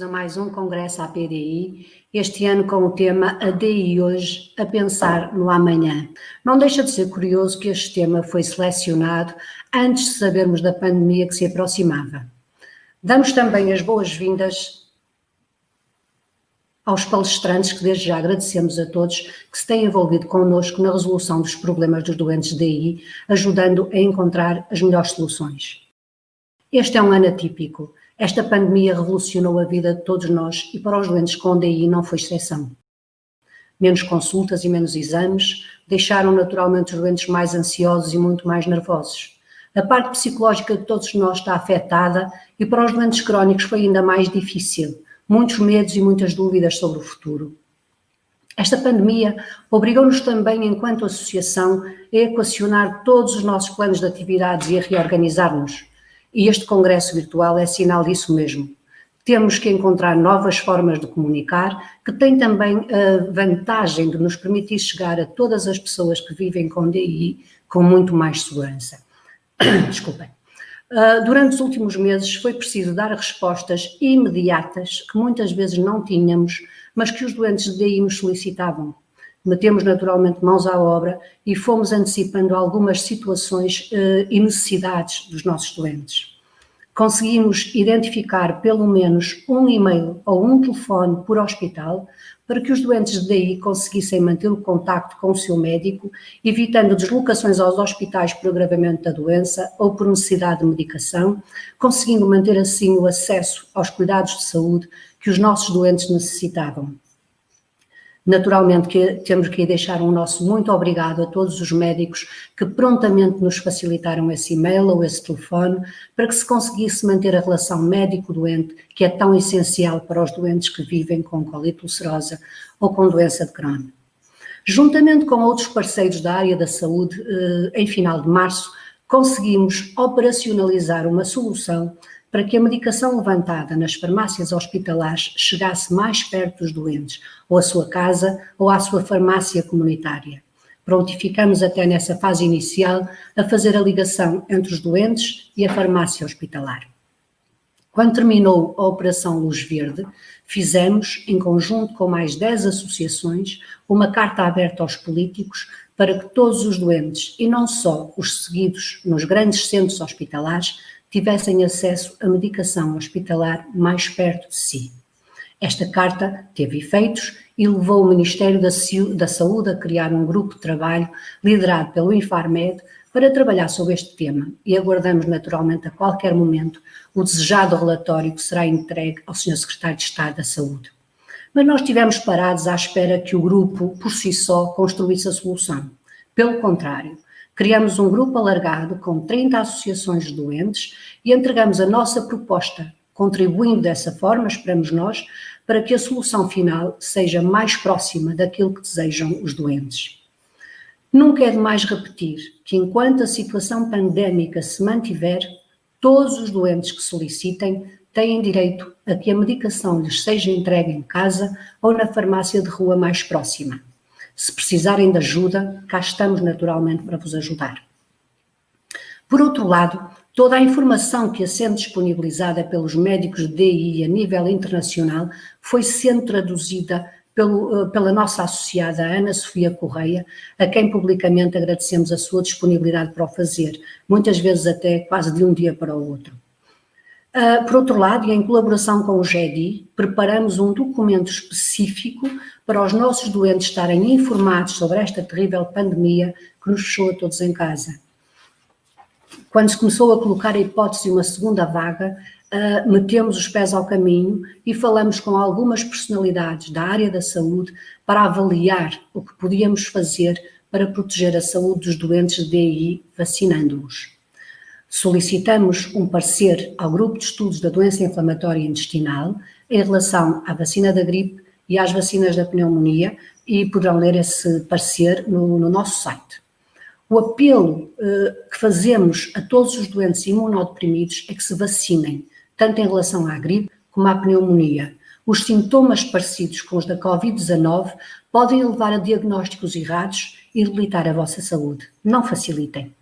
a mais um congresso APDI, este ano com o tema A DI Hoje, a Pensar no Amanhã. Não deixa de ser curioso que este tema foi selecionado antes de sabermos da pandemia que se aproximava. Damos também as boas-vindas aos palestrantes que desde já agradecemos a todos que se têm envolvido connosco na resolução dos problemas dos doentes de DI, ajudando a encontrar as melhores soluções. Este é um ano atípico. Esta pandemia revolucionou a vida de todos nós e para os doentes com DI não foi exceção. Menos consultas e menos exames deixaram naturalmente os doentes mais ansiosos e muito mais nervosos. A parte psicológica de todos nós está afetada e para os doentes crónicos foi ainda mais difícil. Muitos medos e muitas dúvidas sobre o futuro. Esta pandemia obrigou-nos também, enquanto associação, a equacionar todos os nossos planos de atividades e a reorganizar-nos. E este congresso virtual é sinal disso mesmo. Temos que encontrar novas formas de comunicar, que têm também a vantagem de nos permitir chegar a todas as pessoas que vivem com DI com muito mais segurança. Desculpem. Durante os últimos meses foi preciso dar respostas imediatas que muitas vezes não tínhamos, mas que os doentes de DI nos solicitavam. Metemos naturalmente mãos à obra e fomos antecipando algumas situações e necessidades dos nossos doentes. Conseguimos identificar pelo menos um e-mail ou um telefone por hospital para que os doentes de DI conseguissem manter o contacto com o seu médico, evitando deslocações aos hospitais por agravamento da doença ou por necessidade de medicação, conseguindo manter assim o acesso aos cuidados de saúde que os nossos doentes necessitavam. Naturalmente que temos que deixar um nosso muito obrigado a todos os médicos que prontamente nos facilitaram esse e-mail ou esse telefone para que se conseguisse manter a relação médico-doente, que é tão essencial para os doentes que vivem com colite ulcerosa ou com doença de Crohn. Juntamente com outros parceiros da área da saúde, em final de março, conseguimos operacionalizar uma solução para que a medicação levantada nas farmácias hospitalares chegasse mais perto dos doentes, ou à sua casa, ou à sua farmácia comunitária. Prontificamos até nessa fase inicial a fazer a ligação entre os doentes e a farmácia hospitalar. Quando terminou a Operação Luz Verde, fizemos, em conjunto com mais 10 associações, uma carta aberta aos políticos para que todos os doentes, e não só os seguidos nos grandes centros hospitalares, tivessem acesso à medicação hospitalar mais perto de si. Esta carta teve efeitos e levou o Ministério da Saúde a criar um grupo de trabalho liderado pelo Infarmed para trabalhar sobre este tema e aguardamos naturalmente a qualquer momento o desejado relatório que será entregue ao Sr. Secretário de Estado da Saúde. Mas nós estivemos parados à espera que o grupo, por si só, construísse a solução. Pelo contrário, criamos um grupo alargado com 30 associações de doentes e entregamos a nossa proposta, contribuindo dessa forma, esperamos nós, para que a solução final seja mais próxima daquilo que desejam os doentes. Nunca é demais repetir que enquanto a situação pandémica se mantiver, todos os doentes que solicitem têm direito a que a medicação lhes seja entregue em casa ou na farmácia de rua mais próxima. Se precisarem de ajuda, cá estamos naturalmente para vos ajudar. Por outro lado, toda a informação que sendo disponibilizada pelos médicos de DI a nível internacional foi sendo traduzida pela nossa associada Ana Sofia Correia, a quem publicamente agradecemos a sua disponibilidade para o fazer, muitas vezes até quase de um dia para o outro. Por outro lado, e em colaboração com o GEDI, preparamos um documento específico para os nossos doentes estarem informados sobre esta terrível pandemia que nos fechou a todos em casa. Quando se começou a colocar a hipótese de uma segunda vaga, metemos os pés ao caminho e falamos com algumas personalidades da área da saúde para avaliar o que podíamos fazer para proteger a saúde dos doentes de DI vacinando-os. Solicitamos um parecer ao Grupo de Estudos da Doença Inflamatória Intestinal em relação à vacina da gripe e às vacinas da pneumonia e poderão ler esse parecer no nosso site. O apelo que fazemos a todos os doentes imunodeprimidos é que se vacinem, tanto em relação à gripe como à pneumonia. Os sintomas parecidos com os da Covid-19 podem levar a diagnósticos errados e debilitar a vossa saúde. Não facilitem.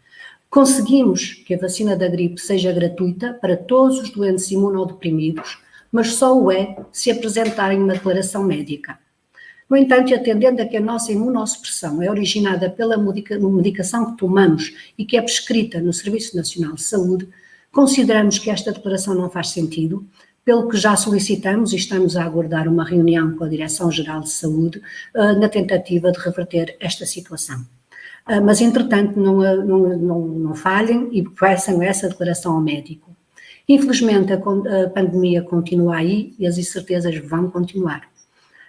Conseguimos que a vacina da gripe seja gratuita para todos os doentes imunodeprimidos, mas só o é se apresentarem uma declaração médica. No entanto, atendendo a que a nossa imunossupressão é originada pela medicação que tomamos e que é prescrita no Serviço Nacional de Saúde, consideramos que esta declaração não faz sentido, pelo que já solicitamos e estamos a aguardar uma reunião com a Direção-Geral de Saúde na tentativa de reverter esta situação. Mas, entretanto, não falhem e peçam essa declaração ao médico. Infelizmente, a pandemia continua aí e as incertezas vão continuar.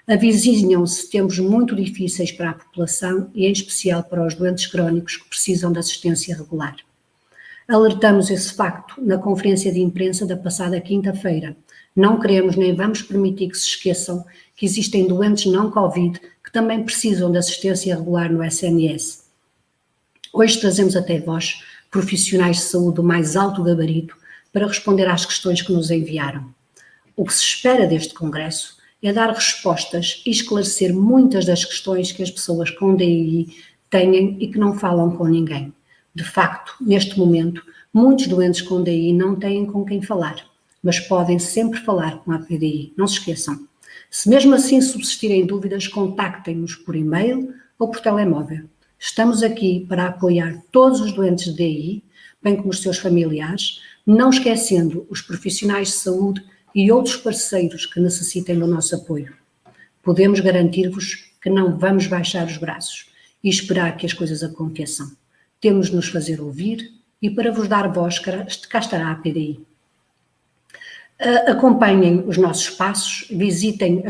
Avizinham-se tempos muito difíceis para a população e, em especial, para os doentes crónicos que precisam de assistência regular. Alertamos esse facto na conferência de imprensa da passada quinta-feira. Não queremos nem vamos permitir que se esqueçam que existem doentes não Covid que também precisam de assistência regular no SNS. Hoje trazemos até vós profissionais de saúde do mais alto gabarito para responder às questões que nos enviaram. O que se espera deste congresso é dar respostas e esclarecer muitas das questões que as pessoas com DI têm e que não falam com ninguém. De facto, neste momento, muitos doentes com DI não têm com quem falar, mas podem sempre falar com a PDI, não se esqueçam. Se mesmo assim subsistirem dúvidas, contactem-nos por e-mail ou por telemóvel. Estamos aqui para apoiar todos os doentes de DI, bem como os seus familiares, não esquecendo os profissionais de saúde e outros parceiros que necessitem do nosso apoio. Podemos garantir-vos que não vamos baixar os braços e esperar que as coisas aconteçam. Temos de nos fazer ouvir e para vos dar voz, cá estará a PDI. Acompanhem os nossos passos, visitem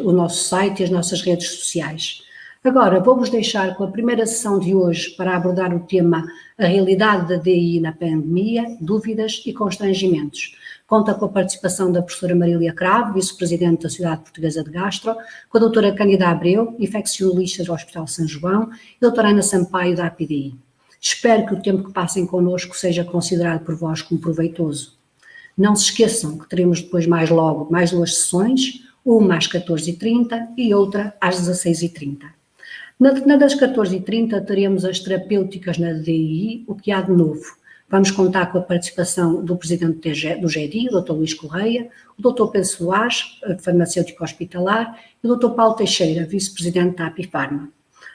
o nosso site e as nossas redes sociais. Agora, vou-vos deixar com a primeira sessão de hoje para abordar o tema A realidade da DI na pandemia, dúvidas e constrangimentos. Conta com a participação da professora Marília Cravo, vice-presidente da Sociedade Portuguesa de Gastro, com a doutora Cândida Abreu, infecciologista do Hospital São João, e a doutora Ana Sampaio, da APDI. Espero que o tempo que passem connosco seja considerado por vós como proveitoso. Não se esqueçam que teremos depois mais logo mais duas sessões, uma às 14h30 e outra às 16h30. Na das 14h30 teremos as terapêuticas na DI, o que há de novo. Vamos contar com a participação do presidente do GEDI, o Dr. Luís Correia, o Dr. Pedro Soares, farmacêutico hospitalar, e o Dr. Paulo Teixeira, vice-presidente da Apifarma.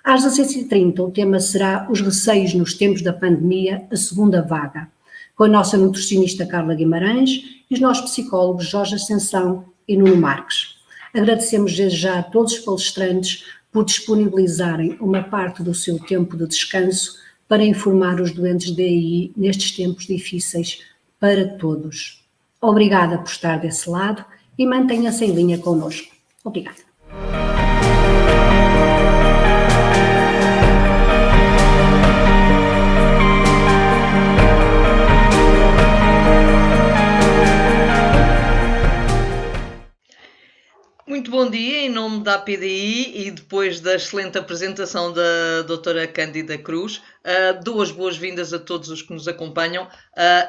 Às 16h30 o tema será os receios nos tempos da pandemia, a segunda vaga, com a nossa nutricionista Carla Guimarães e os nossos psicólogos Jorge Ascensão e Nuno Marques. Agradecemos desde já a todos os palestrantes por disponibilizarem uma parte do seu tempo de descanso para informar os doentes de DI nestes tempos difíceis para todos. Obrigada por estar desse lado e mantenha-se em linha connosco. Obrigada. Muito bom dia, em nome da APDI e depois da excelente apresentação da doutora Cândida Cruz, dou as boas-vindas a todos os que nos acompanham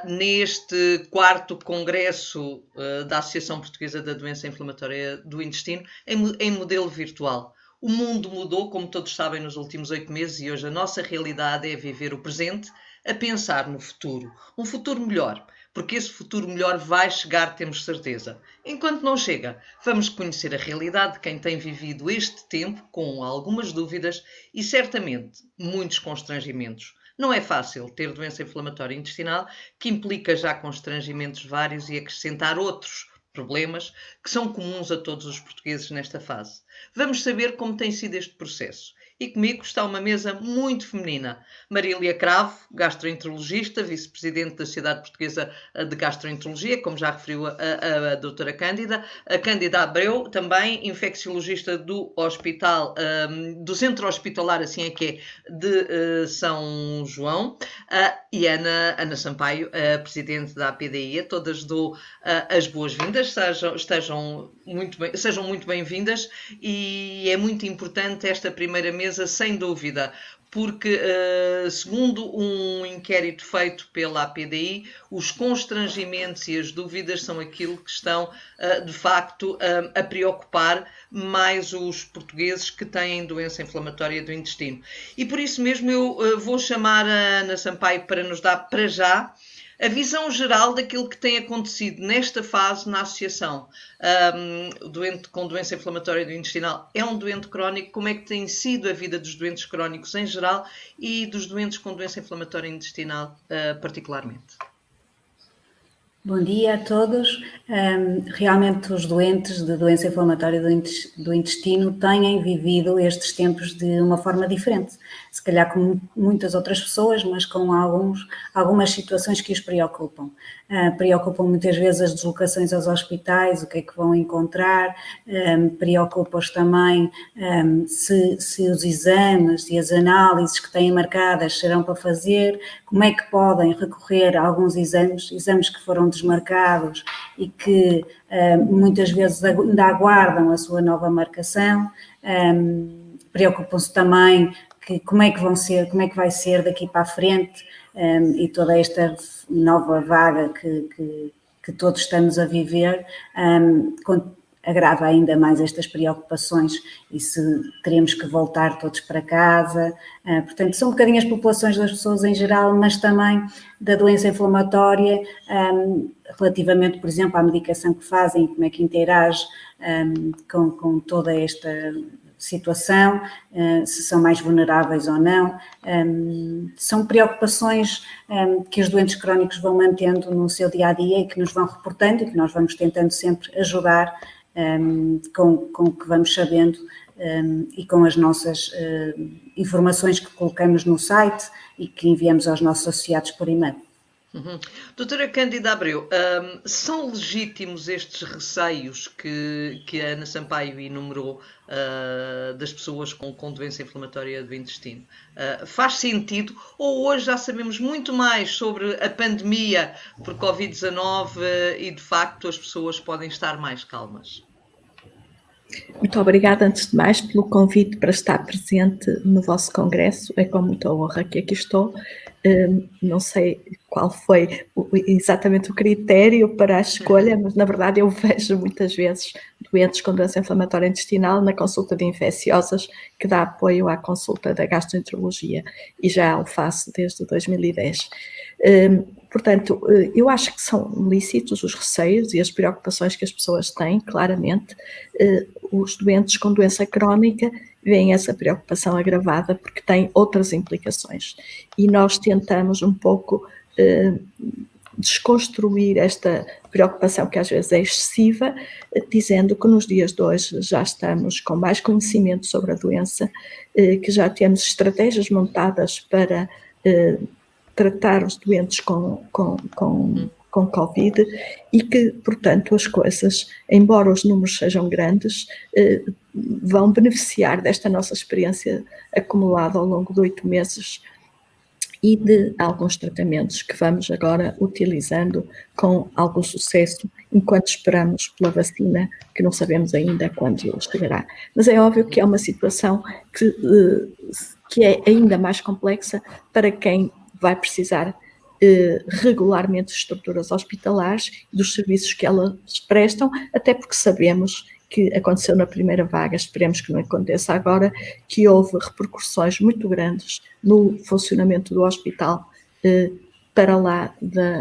neste 4º Congresso da Associação Portuguesa da Doença Inflamatória do Intestino em modelo virtual. O mundo mudou, como todos sabem, nos últimos 8 meses e hoje a nossa realidade é viver o presente, a pensar no futuro, um futuro melhor. Porque esse futuro melhor vai chegar, temos certeza. Enquanto não chega, vamos conhecer a realidade de quem tem vivido este tempo com algumas dúvidas e certamente muitos constrangimentos. Não é fácil ter doença inflamatória intestinal, que implica já constrangimentos vários e acrescentar outros problemas que são comuns a todos os portugueses nesta fase. Vamos saber como tem sido este processo. E comigo está uma mesa muito feminina. Marília Cravo, gastroenterologista, vice-presidente da Sociedade Portuguesa de Gastroenterologia, como já referiu a doutora Cândida. A Cândida Abreu, também infecciologista do hospital, do centro hospitalar, assim é que é, de São João. E Ana Sampaio, presidente da APDI. A todas dou as boas-vindas, sejam muito bem-vindas, e é muito importante esta primeira mesa, sem dúvida, porque, segundo um inquérito feito pela APDI, os constrangimentos e as dúvidas são aquilo que estão, de facto, a preocupar mais os portugueses que têm doença inflamatória do intestino. E por isso mesmo eu vou chamar a Ana Sampaio para nos dar, para já, A visão geral daquilo que tem acontecido nesta fase na associação. O doente com doença inflamatória do intestinal é um doente crónico. Como é que tem sido a vida dos doentes crónicos em geral e dos doentes com doença inflamatória intestinal particularmente? Bom dia a todos. Realmente os doentes de doença inflamatória do intestino têm vivido estes tempos de uma forma diferente, se calhar como muitas outras pessoas, mas com algumas situações que os preocupam. Preocupam muitas vezes as deslocações aos hospitais, o que é que vão encontrar, preocupa-os também se os exames e as análises que têm marcadas serão para fazer, como é que podem recorrer a alguns exames que foram desmarcados e que muitas vezes ainda aguardam a sua nova marcação. Preocupam-se também como é que vai ser daqui para a frente, e toda esta nova vaga que todos estamos a viver agrava ainda mais estas preocupações e se teremos que voltar todos para casa. Portanto, são um bocadinho as populações das pessoas em geral, mas também da doença inflamatória, relativamente, por exemplo, à medicação que fazem e como é que interage com toda esta situação, se são mais vulneráveis ou não. São preocupações que os doentes crónicos vão mantendo no seu dia-a-dia e que nos vão reportando e que nós vamos tentando sempre ajudar com o que vamos sabendo e com as nossas informações que colocamos no site e que enviamos aos nossos associados por e-mail. Doutora Cândida Abreu, são legítimos estes receios que a Ana Sampaio enumerou das pessoas com doença inflamatória do intestino? Faz sentido ou hoje já sabemos muito mais sobre a pandemia por Covid-19 e de facto as pessoas podem estar mais calmas? Muito obrigada, antes de mais, pelo convite para estar presente no vosso congresso. É com muita honra que aqui estou. Não sei qual foi exatamente o critério para a escolha, mas na verdade eu vejo muitas vezes doentes com doença inflamatória intestinal na consulta de infecciosas, que dá apoio à consulta da gastroenterologia, e já o faço desde 2010. Portanto, eu acho que são lícitos os receios e as preocupações que as pessoas têm, claramente. Os doentes com doença crónica veem essa preocupação agravada porque tem outras implicações. E nós tentamos um pouco desconstruir esta preocupação que às vezes é excessiva, dizendo que nos dias de hoje já estamos com mais conhecimento sobre a doença, que já temos estratégias montadas para tratar os doentes com Covid e que, portanto, as coisas, embora os números sejam grandes, vão beneficiar desta nossa experiência acumulada ao longo de 8 meses e de alguns tratamentos que vamos agora utilizando com algum sucesso, enquanto esperamos pela vacina, que não sabemos ainda quando chegará. Mas é óbvio que é uma situação que é ainda mais complexa para quem vai precisar regularmente de estruturas hospitalares e dos serviços que elas prestam, até porque sabemos que aconteceu na primeira vaga, esperemos que não aconteça agora, que houve repercussões muito grandes no funcionamento do hospital para lá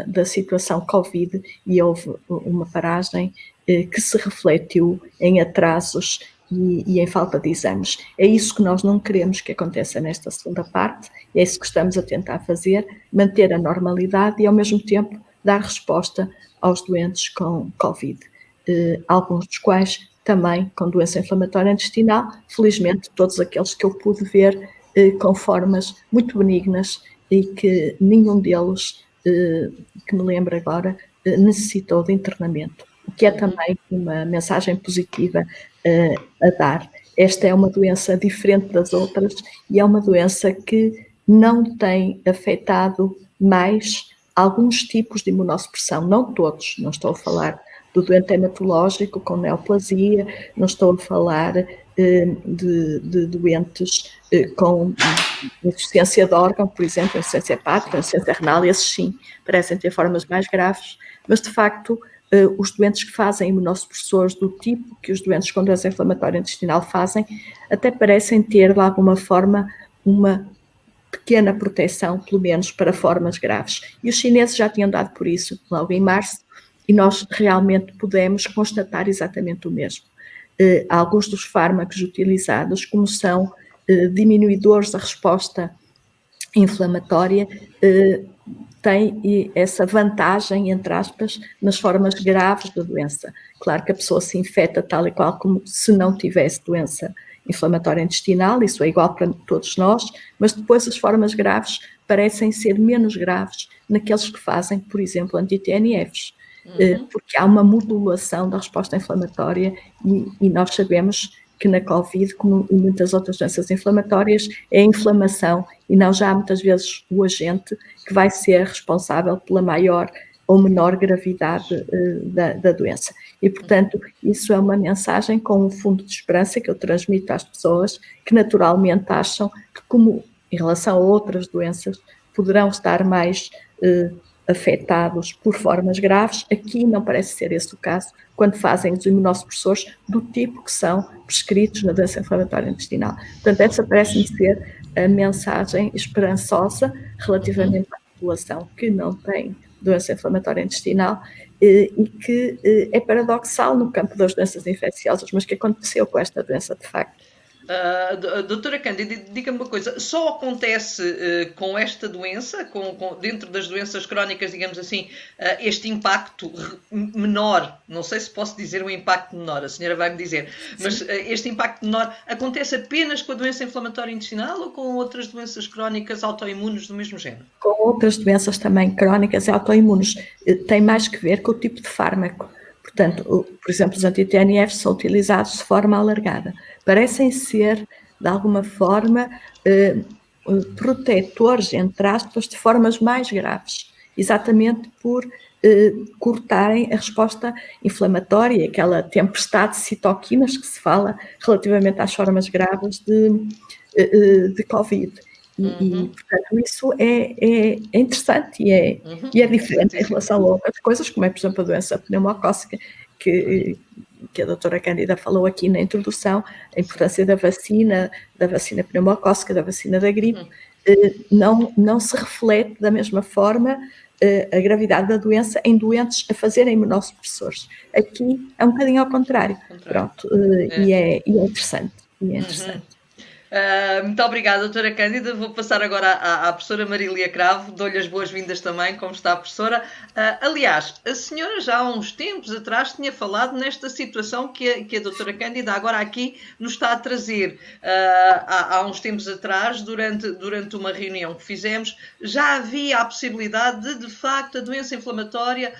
da situação Covid, e houve uma paragem que se refletiu em atrasos e em falta de exames. É isso que nós não queremos que aconteça nesta segunda parte, é isso que estamos a tentar fazer, manter a normalidade e ao mesmo tempo dar resposta aos doentes com Covid, alguns dos quais também com doença inflamatória intestinal, felizmente todos aqueles que eu pude ver com formas muito benignas e que nenhum deles, que me lembro agora, necessitou de internamento, o que é também uma mensagem positiva a dar. Esta é uma doença diferente das outras e é uma doença que não tem afetado mais alguns tipos de imunossupressão, não todos, não estou a falar do doente hematológico com neoplasia, não estou a falar de doentes com insuficiência de órgão, por exemplo, insuficiência hepática, insuficiência renal, esses sim parecem ter formas mais graves, mas de facto os doentes que fazem imunossupressores do tipo que os doentes com doença inflamatória intestinal fazem, até parecem ter de alguma forma uma pequena proteção, pelo menos para formas graves. E os chineses já tinham dado por isso logo em março, e nós realmente pudemos constatar exatamente o mesmo. Alguns dos fármacos utilizados, como são diminuidores da resposta inflamatória, tem essa vantagem, entre aspas, nas formas graves da doença. Claro que a pessoa se infecta tal e qual como se não tivesse doença inflamatória intestinal, isso é igual para todos nós, mas depois as formas graves parecem ser menos graves naqueles que fazem, por exemplo, anti-TNFs, porque há uma modulação da resposta inflamatória e nós sabemos que na Covid, como em muitas outras doenças inflamatórias, é a inflamação e não já muitas vezes o agente que vai ser responsável pela maior ou menor gravidade da doença. E, portanto, isso é uma mensagem com um fundo de esperança que eu transmito às pessoas que naturalmente acham que, como em relação a outras doenças, poderão estar mais afetados por formas graves. Aqui não parece ser esse o caso, quando fazem os imunossupressores do tipo que são prescritos na doença inflamatória intestinal. Portanto, essa parece-me ser a mensagem esperançosa relativamente à população que não tem doença inflamatória intestinal e que é paradoxal no campo das doenças infecciosas, mas que aconteceu com esta doença de facto. Doutora Cândida, diga-me uma coisa, só acontece com esta doença, dentro das doenças crónicas, digamos assim, este impacto menor, não sei se posso dizer um impacto menor, a senhora vai-me dizer, mas este impacto menor acontece apenas com a doença inflamatória intestinal ou com outras doenças crónicas autoimunes do mesmo género? Com outras doenças também crónicas e autoimunes, tem mais que ver com o tipo de fármaco. Portanto, por exemplo, os anti-TNFs são utilizados de forma alargada. Parecem ser, de alguma forma, protetores, entre aspas, de formas mais graves, exatamente por cortarem a resposta inflamatória, aquela tempestade de citoquinas que se fala relativamente às formas graves de Covid. E, portanto, isso é interessante e é diferente em relação a outras coisas, como é, por exemplo, a doença pneumocócica, que a doutora Cândida falou aqui na introdução, a importância da vacina pneumocócica, da vacina da gripe, não se reflete da mesma forma a gravidade da doença em doentes a fazerem imunossupressores. Aqui é um bocadinho ao contrário. Pronto, e é interessante. Muito obrigada, doutora Cândida. Vou passar agora à professora Marília Cravo, dou-lhe as boas-vindas também, como está a professora. Aliás, a senhora já há uns tempos atrás tinha falado nesta situação que a doutora Cândida agora aqui nos está a trazer. Há uns tempos atrás, durante uma reunião que fizemos, já havia a possibilidade de facto, a doença inflamatória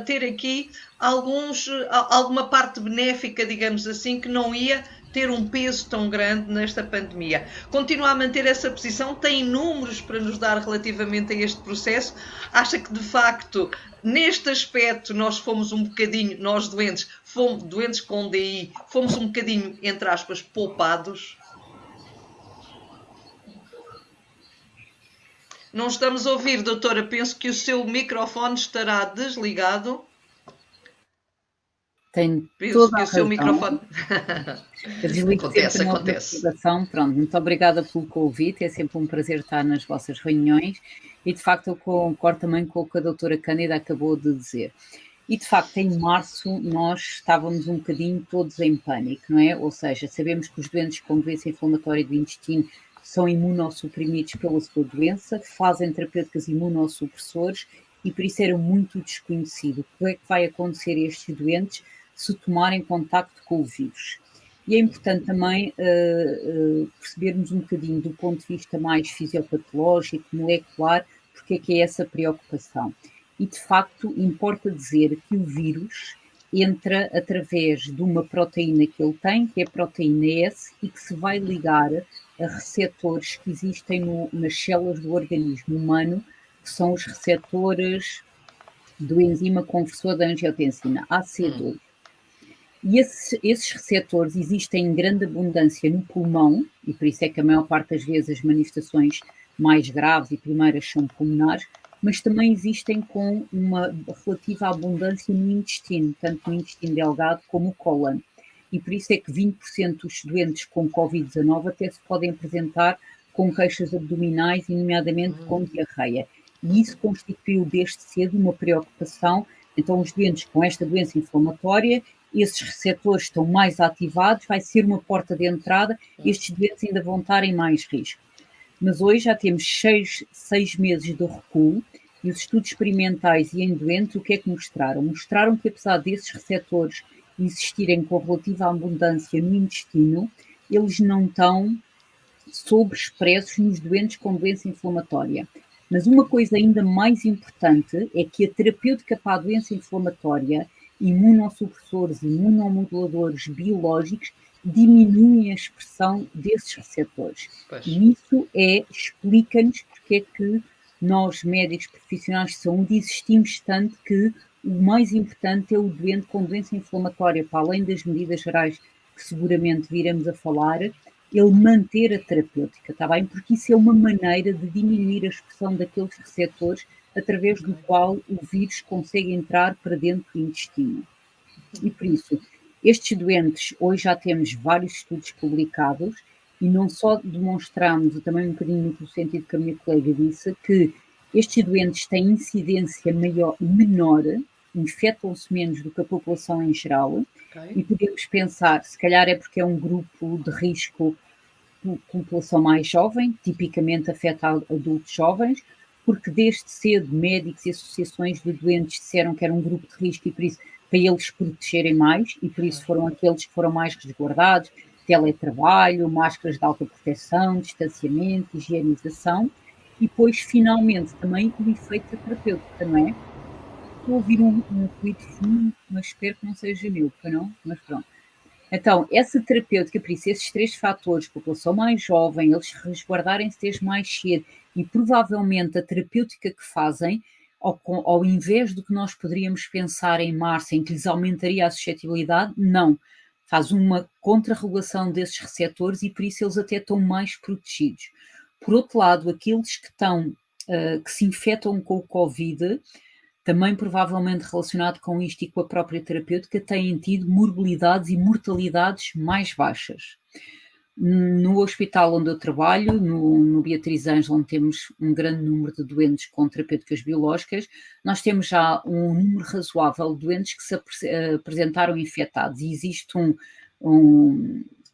ter aqui alguma parte benéfica, digamos assim, que não ia ter um peso tão grande nesta pandemia. Continua a manter essa posição? Tem números para nos dar relativamente a este processo? Acha que, de facto, neste aspecto, nós fomos um bocadinho, nós doentes com DI, fomos um bocadinho, entre aspas, poupados? Não estamos a ouvir, doutora. Penso que o seu microfone estará desligado. Tem Penso que o seu microfone... Acontece. Pronto, muito obrigada pelo convite, é sempre um prazer estar nas vossas reuniões e de facto eu concordo também com o que a doutora Cândida acabou de dizer. E de facto em março nós estávamos um bocadinho todos em pânico, não é? Ou seja, sabemos que os doentes com doença inflamatória do intestino são imunossuprimidos pela sua doença, fazem terapêuticas imunossupressores e por isso era muito desconhecido o que é que vai acontecer a estes doentes se tomarem contacto com o vírus. E é importante também percebermos um bocadinho do ponto de vista mais fisiopatológico, molecular, porque é que é essa preocupação. E de facto importa dizer que o vírus entra através de uma proteína que ele tem, que é a proteína S, e que se vai ligar a receptores que existem nas células do organismo humano, que são os receptores do enzima conversor da angiotensina, AC2. E esses receptores existem em grande abundância no pulmão, e por isso é que a maior parte das vezes as manifestações mais graves e primeiras são pulmonares, mas também existem com uma relativa abundância no intestino, tanto no intestino delgado como o cólon. E por isso é que 20% dos doentes com Covid-19 até se podem apresentar com queixas abdominais e nomeadamente com diarreia. E isso constituiu desde cedo uma preocupação. Então os doentes com esta doença inflamatória, esses receptores estão mais ativados, vai ser uma porta de entrada, estes doentes ainda vão estar em mais risco. Mas hoje já temos 6 meses de recuo e os estudos experimentais e em doentes o que é que mostraram? Mostraram que apesar desses receptores existirem com relativa abundância no intestino, eles não estão sobreexpressos nos doentes com doença inflamatória. Mas uma coisa ainda mais importante é que a terapêutica para a doença inflamatória, imunossupressores e imunomoduladores biológicos, diminuem a expressão desses receptores. Pois. E isso explica-nos porque é que nós, médicos profissionais de saúde, existimos tanto que o mais importante é o doente com doença inflamatória, para além das medidas gerais que seguramente viremos a falar, ele manter a terapêutica, está bem? Porque isso é uma maneira de diminuir a expressão daqueles receptores através do qual o vírus consegue entrar para dentro do intestino. E por isso, estes doentes, hoje já temos vários estudos publicados e não só demonstramos, também um bocadinho no sentido que a minha colega disse, que estes doentes têm incidência menor, infectam-se menos do que a população em geral, e podemos pensar, se calhar é porque é um grupo de risco de população mais jovem, tipicamente afeta adultos jovens, porque desde cedo médicos e associações de doentes disseram que era um grupo de risco e por isso para eles protegerem mais, e por isso foram aqueles que foram mais resguardados, teletrabalho, máscaras de alta proteção, distanciamento, higienização, e depois finalmente também o efeito terapêutico, não é? Estou a ouvir um ruído de fundo, mas espero que não seja meu, não? Mas pronto. Então, essa terapêutica, por isso, esses 3 fatores, população mais jovem, eles resguardarem-se desde mais cedo e provavelmente a terapêutica que fazem, ao invés do que nós poderíamos pensar em março, em que lhes aumentaria a suscetibilidade, não. Faz uma contrarregulação desses receptores e por isso eles até estão mais protegidos. Por outro lado, aqueles que se infectam com o Covid, também provavelmente relacionado com isto e com a própria terapêutica, têm tido morbilidades e mortalidades mais baixas. No hospital onde eu trabalho, no Beatriz Ângela, onde temos um grande número de doentes com terapêuticas biológicas, nós temos já um número razoável de doentes que se apresentaram infectados e existe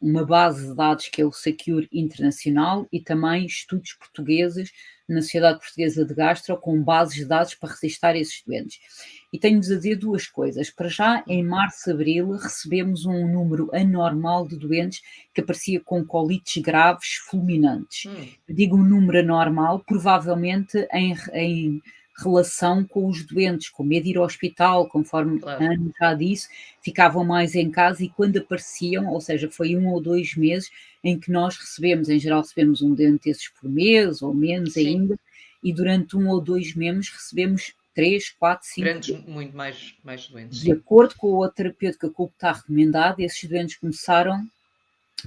uma base de dados que é o Secure Internacional e também estudos portugueses na Sociedade Portuguesa de Gastro com bases de dados para registrar esses doentes. E tenho-vos a dizer 2 coisas. Para já, em março, abril, recebemos um número anormal de doentes que aparecia com colites graves fulminantes. Eu digo um número anormal, provavelmente em relação com os doentes, com medo de ir ao hospital, conforme a Ana já disse, ficavam mais em casa e quando apareciam, ou seja, foi 1 ou 2 meses em que nós recebemos, em geral recebemos um desses por mês ou menos ainda, e durante 1 ou 2 meses recebemos 3, 4, 5 grandes, muito mais doentes. De acordo com a terapêutica que está recomendada, esses doentes começaram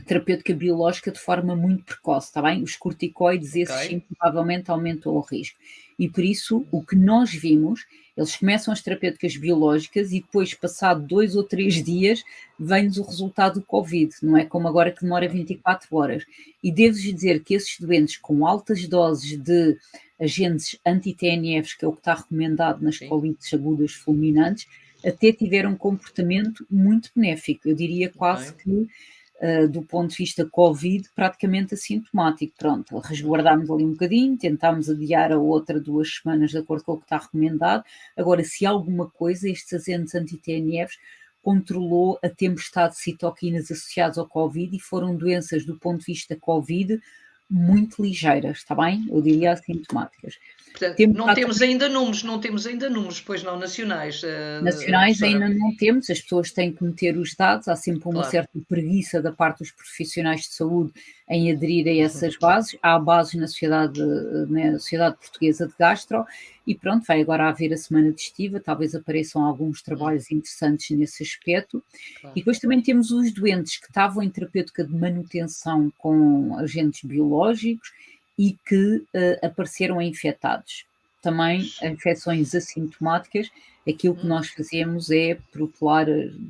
terapêutica biológica de forma muito precoce, está bem? Os corticoides, esses sim, provavelmente aumentam o risco. E por isso, o que nós vimos, eles começam as terapêuticas biológicas e depois, passado 2 ou 3 dias, vem-nos o resultado do Covid, não é como agora que demora 24 horas. E devo-vos dizer que esses doentes com altas doses de agentes anti-TNFs, que é o que está recomendado nas colites agudas fulminantes, até tiveram um comportamento muito benéfico. Eu diria quase que do ponto de vista Covid, praticamente assintomático. Pronto, resguardámos ali um bocadinho, tentámos adiar a outra 2 semanas de acordo com o que está recomendado. Agora, se alguma coisa, estes agentes anti-TNFs controlou a tempestade de citoquinas associadas ao Covid e foram doenças do ponto de vista Covid muito ligeiras, está bem? Eu diria assintomáticas. Portanto, não temos ainda números, pois não, nacionais. Nacionais ainda não temos, as pessoas têm que meter os dados, há sempre uma certa preguiça da parte dos profissionais de saúde em aderir a essas bases. Há bases na Sociedade Portuguesa de Gastro e pronto, vai agora haver a semana de estiva, talvez apareçam alguns trabalhos interessantes nesse aspecto. E depois também temos os doentes que estavam em terapêutica de manutenção com agentes biológicos e que apareceram infectados. também infecções assintomáticas, aquilo que nós fazemos é protelar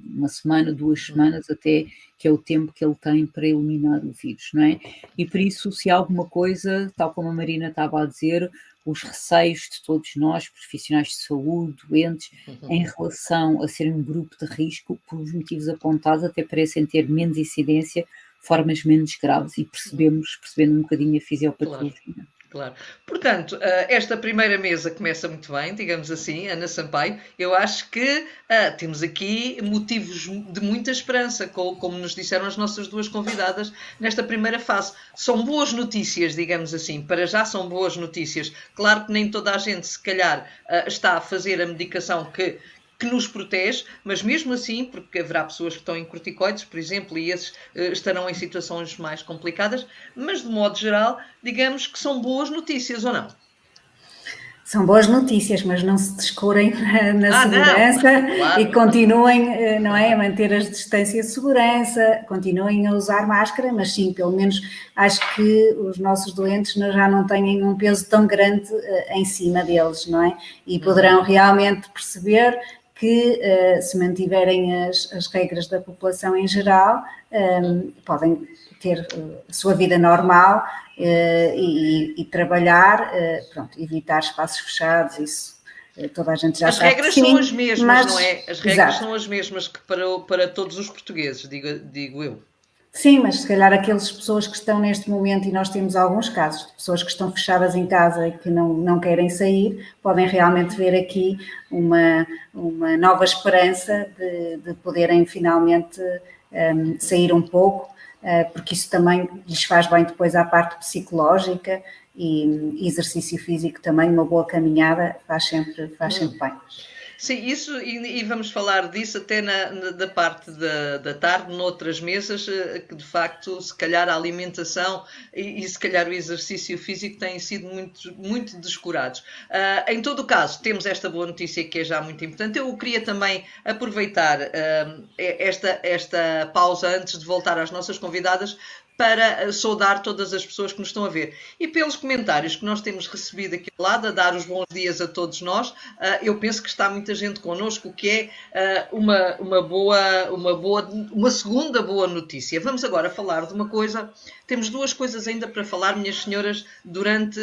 uma semana, 2 semanas, até que é o tempo que ele tem para eliminar o vírus, não é? E por isso, se há alguma coisa, tal como a Marina estava a dizer, os receios de todos nós, profissionais de saúde, doentes, em relação a serem um grupo de risco, por os motivos apontados, até parecem ter menos incidência, formas menos graves, e percebendo um bocadinho a fisiopatologia. Claro. Portanto, esta primeira mesa começa muito bem, digamos assim, Ana Sampaio. Eu acho que temos aqui motivos de muita esperança, como nos disseram as nossas duas convidadas nesta primeira fase. São boas notícias, digamos assim, para já são boas notícias. Claro que nem toda a gente, se calhar, está a fazer a medicação que nos protege, mas mesmo assim, porque haverá pessoas que estão em corticoides, por exemplo, e esses estarão em situações mais complicadas, mas de modo geral, digamos que são boas notícias, ou não? São boas notícias, mas não se descurem na segurança, claro. E continuem, não é, a manter as distâncias de segurança, continuem a usar máscara, mas sim, pelo menos acho que os nossos doentes já não têm um peso tão grande em cima deles, não é? E poderão realmente perceber que se mantiverem as regras da população em geral, podem ter a sua vida normal e trabalhar, pronto, evitar espaços fechados, isso toda a gente já sabe. As regras são as mesmas, não é? As regras são as mesmas que para todos os portugueses, digo eu. Sim, mas se calhar aquelas pessoas que estão neste momento, e nós temos alguns casos de pessoas que estão fechadas em casa e que não querem sair, podem realmente ver aqui uma nova esperança de poderem finalmente sair um pouco, porque isso também lhes faz bem depois à parte psicológica, e exercício físico também, uma boa caminhada faz sempre bem. Sim, isso, e vamos falar disso até da parte da tarde, noutras mesas, que de facto, se calhar a alimentação e se calhar o exercício físico têm sido muito, muito descurados. Em todo o caso, temos esta boa notícia que é já muito importante. Eu queria também aproveitar esta pausa antes de voltar às nossas convidadas para saudar todas as pessoas que nos estão a ver. E pelos comentários que nós temos recebido aqui ao lado, a dar os bons dias a todos nós, eu penso que está muita gente connosco, o que é uma segunda boa notícia. Vamos agora falar de uma coisa, temos duas coisas ainda para falar, minhas senhoras, durante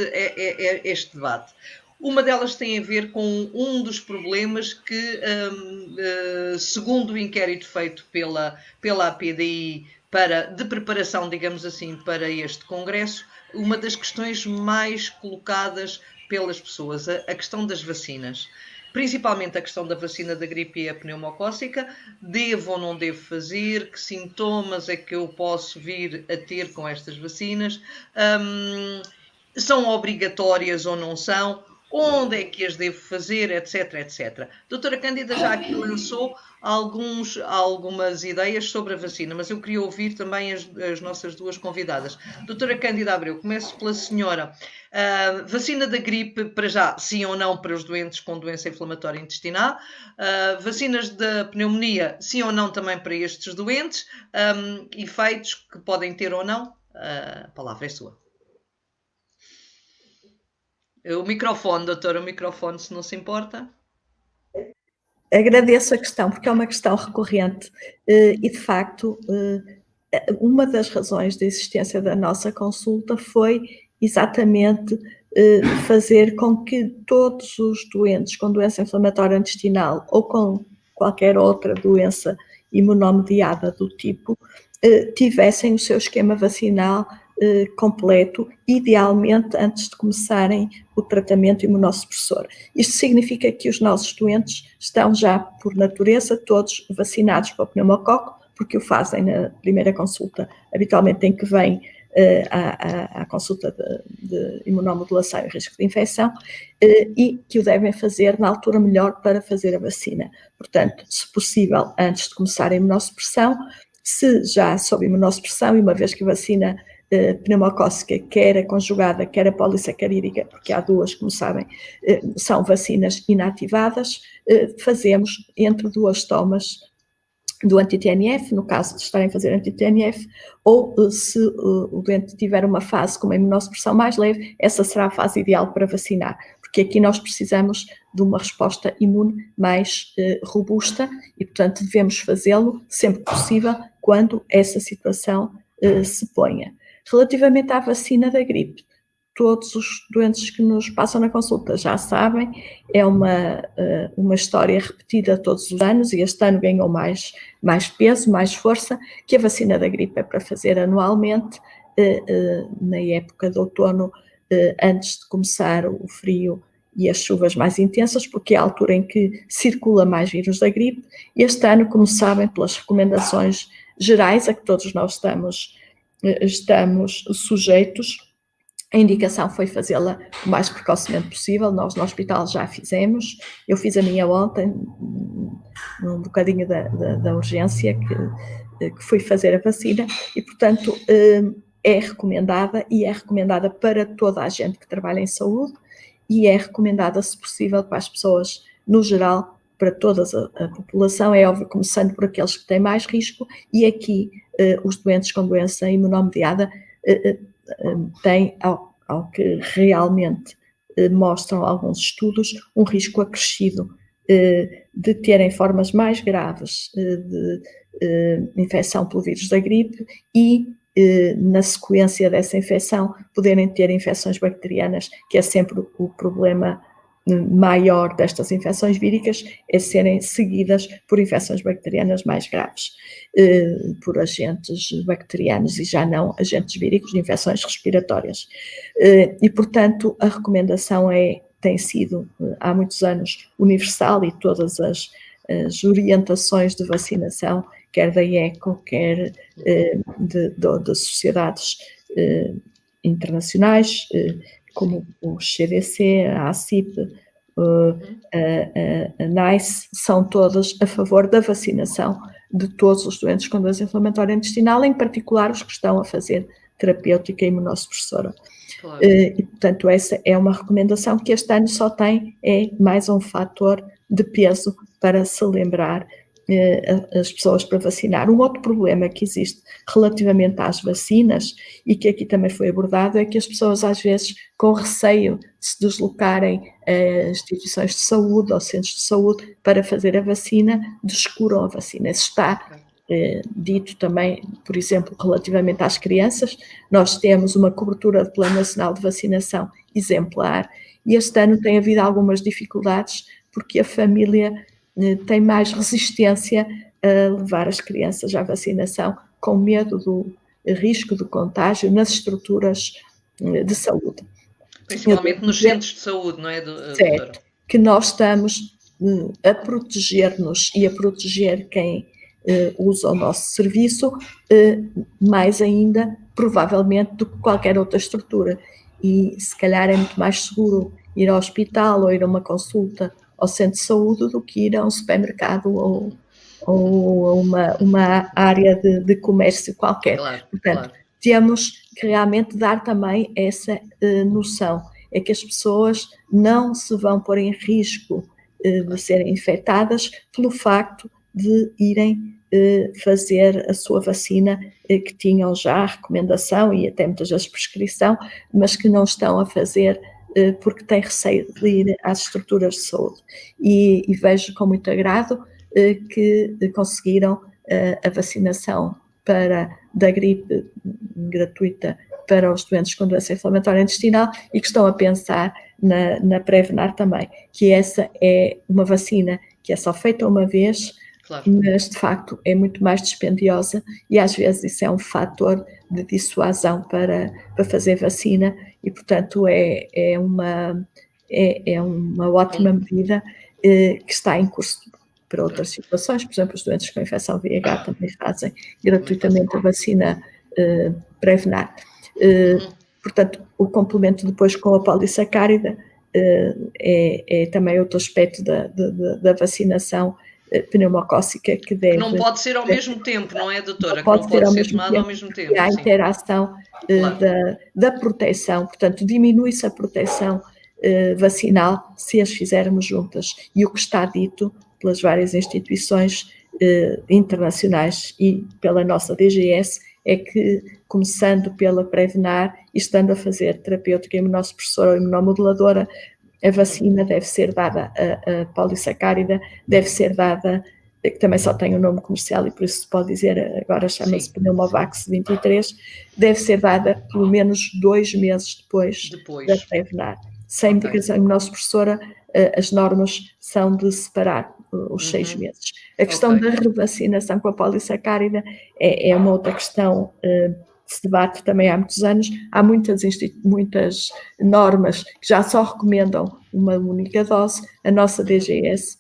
este debate. Uma delas tem a ver com um dos problemas que, segundo o inquérito feito pela APDI, de preparação, digamos assim, para este congresso, uma das questões mais colocadas pelas pessoas, a questão das vacinas. Principalmente a questão da vacina da gripe e a pneumocócica, devo ou não devo fazer, que sintomas é que eu posso vir a ter com estas vacinas, são obrigatórias ou não são, onde é que as devo fazer, etc, etc. Doutora Cândida já aqui lançou algumas ideias sobre a vacina, mas eu queria ouvir também as nossas duas convidadas. Doutora Cândida Abreu, começo pela senhora. Vacina da gripe, para já, sim ou não para os doentes com doença inflamatória intestinal. Vacinas da pneumonia, sim ou não também para estes doentes. Efeitos que podem ter ou não. A palavra é sua. O microfone, doutora, o microfone, se não se importa. Agradeço a questão, porque é uma questão recorrente e, de facto, uma das razões da existência da nossa consulta foi exatamente fazer com que todos os doentes com doença inflamatória intestinal ou com qualquer outra doença imunomediada do tipo tivessem o seu esquema vacinal completo, idealmente antes de começarem o tratamento imunossupressor. Isto significa que os nossos doentes estão já, por natureza, todos vacinados para o pneumococo, porque o fazem na primeira consulta, habitualmente em que vem à consulta de imunomodulação e risco de infecção, e que o devem fazer na altura melhor para fazer a vacina. Portanto, se possível, antes de começar a imunossupressão, se já sob imunossupressão, e uma vez que a vacina pneumocócica, quer a conjugada, quer a polissacarídica, porque há duas, como sabem, são vacinas inativadas, fazemos entre 2 tomas do anti-TNF, no caso de estarem a fazer anti-TNF, ou se o doente tiver uma fase com uma imunossupressão mais leve, essa será a fase ideal para vacinar, porque porque aqui nós precisamos de uma resposta imune mais robusta e, portanto, devemos fazê-lo sempre que possível quando essa situação se ponha. Relativamente à vacina da gripe, todos os doentes que nos passam na consulta já sabem, é uma história repetida todos os anos e este ano ganhou mais peso, mais força, que a vacina da gripe é para fazer anualmente, na época de outono, antes de começar o frio e as chuvas mais intensas, porque é a altura em que circula mais vírus da gripe. Este ano, como sabem, pelas recomendações gerais a que todos nós estamos sujeitos, a indicação foi fazê-la o mais precocemente possível. Nós no hospital já fizemos, eu fiz a minha ontem, num bocadinho da urgência que fui fazer a vacina e, portanto, é recomendada para toda a gente que trabalha em saúde e é recomendada, se possível, para as pessoas no geral, para toda a população, é óbvio, começando por aqueles que têm mais risco, e aqui os doentes com doença imunomediada têm, ao que realmente mostram alguns estudos, um risco acrescido de terem formas mais graves de infecção pelo vírus da gripe e, na sequência dessa infecção, poderem ter infecções bacterianas, que é sempre o problema maior destas infecções víricas, é serem seguidas por infecções bacterianas mais graves, por agentes bacterianos e já não agentes víricos de infecções respiratórias. E, portanto, a recomendação tem sido, há muitos anos, universal e todas as orientações de vacinação, quer da IECO, quer de sociedades internacionais, como o CDC, a ACIP, a NICE, são todas a favor da vacinação de todos os doentes com doença inflamatória intestinal, em particular os que estão a fazer terapêutica imunossupressora. Claro. E, portanto, essa é uma recomendação que este ano só tem mais um fator de peso para se lembrar as pessoas para vacinar. Um outro problema que existe relativamente às vacinas e que aqui também foi abordado é que as pessoas às vezes com receio de se deslocarem a instituições de saúde ou centros de saúde para fazer a vacina, descuram a vacina. Isso está dito também, por exemplo, relativamente às crianças. Nós temos uma cobertura do Plano Nacional de Vacinação exemplar e este ano tem havido algumas dificuldades porque a família tem mais resistência a levar as crianças à vacinação com medo do risco de contágio nas estruturas de saúde. Principalmente nos centros de saúde, não é, doutora? Certo, que nós estamos a proteger-nos e a proteger quem usa o nosso serviço, mais ainda, provavelmente, do que qualquer outra estrutura. E se calhar é muito mais seguro ir ao hospital ou ir a uma consulta ao centro de saúde do que ir a um supermercado ou a uma área de comércio qualquer. Claro, portanto, temos que realmente dar também essa noção, é que as pessoas não se vão pôr em risco de serem infectadas pelo facto de irem fazer a sua vacina, que tinham já a recomendação e até muitas vezes prescrição, mas que não estão a fazer porque têm receio de ir às estruturas de saúde. E vejo com muito agrado que conseguiram a vacinação da gripe gratuita para os doentes com doença inflamatória intestinal e que estão a pensar na Prevenar também, que essa é uma vacina que é só feita uma vez, claro, mas de facto é muito mais dispendiosa e às vezes isso é um fator de dissuasão para fazer vacina e, portanto, é uma ótima medida que está em curso para outras situações. Por exemplo, os doentes com infecção VIH também fazem gratuitamente a vacina Prevenar. Portanto, o complemento depois com a polissacárida é também outro aspecto da vacinação pneumocócica que deve... Não pode ser ao mesmo tempo, não é, doutora? Não pode ser tomado ao mesmo tempo. E há interação da proteção, portanto, diminui-se a proteção vacinal se as fizermos juntas. E o que está dito pelas várias instituições internacionais e pela nossa DGS é que, começando pela Prevenar e estando a fazer terapêutica imunossupressora ou imunomoduladora, A vacina deve ser dada, a polissacárida deve ser dada, que também só tem o nome comercial e por isso se pode dizer, agora chama-se Pneumovax 23, deve ser dada pelo menos 2 meses depois. Da Prevnar. Sem medicação imunossupressora, as normas são de separar os 6 meses. A questão da revacinação com a polissacárida é uma outra questão que se debate também há muitos anos. Há muitas normas que já só recomendam uma única dose. A nossa DGS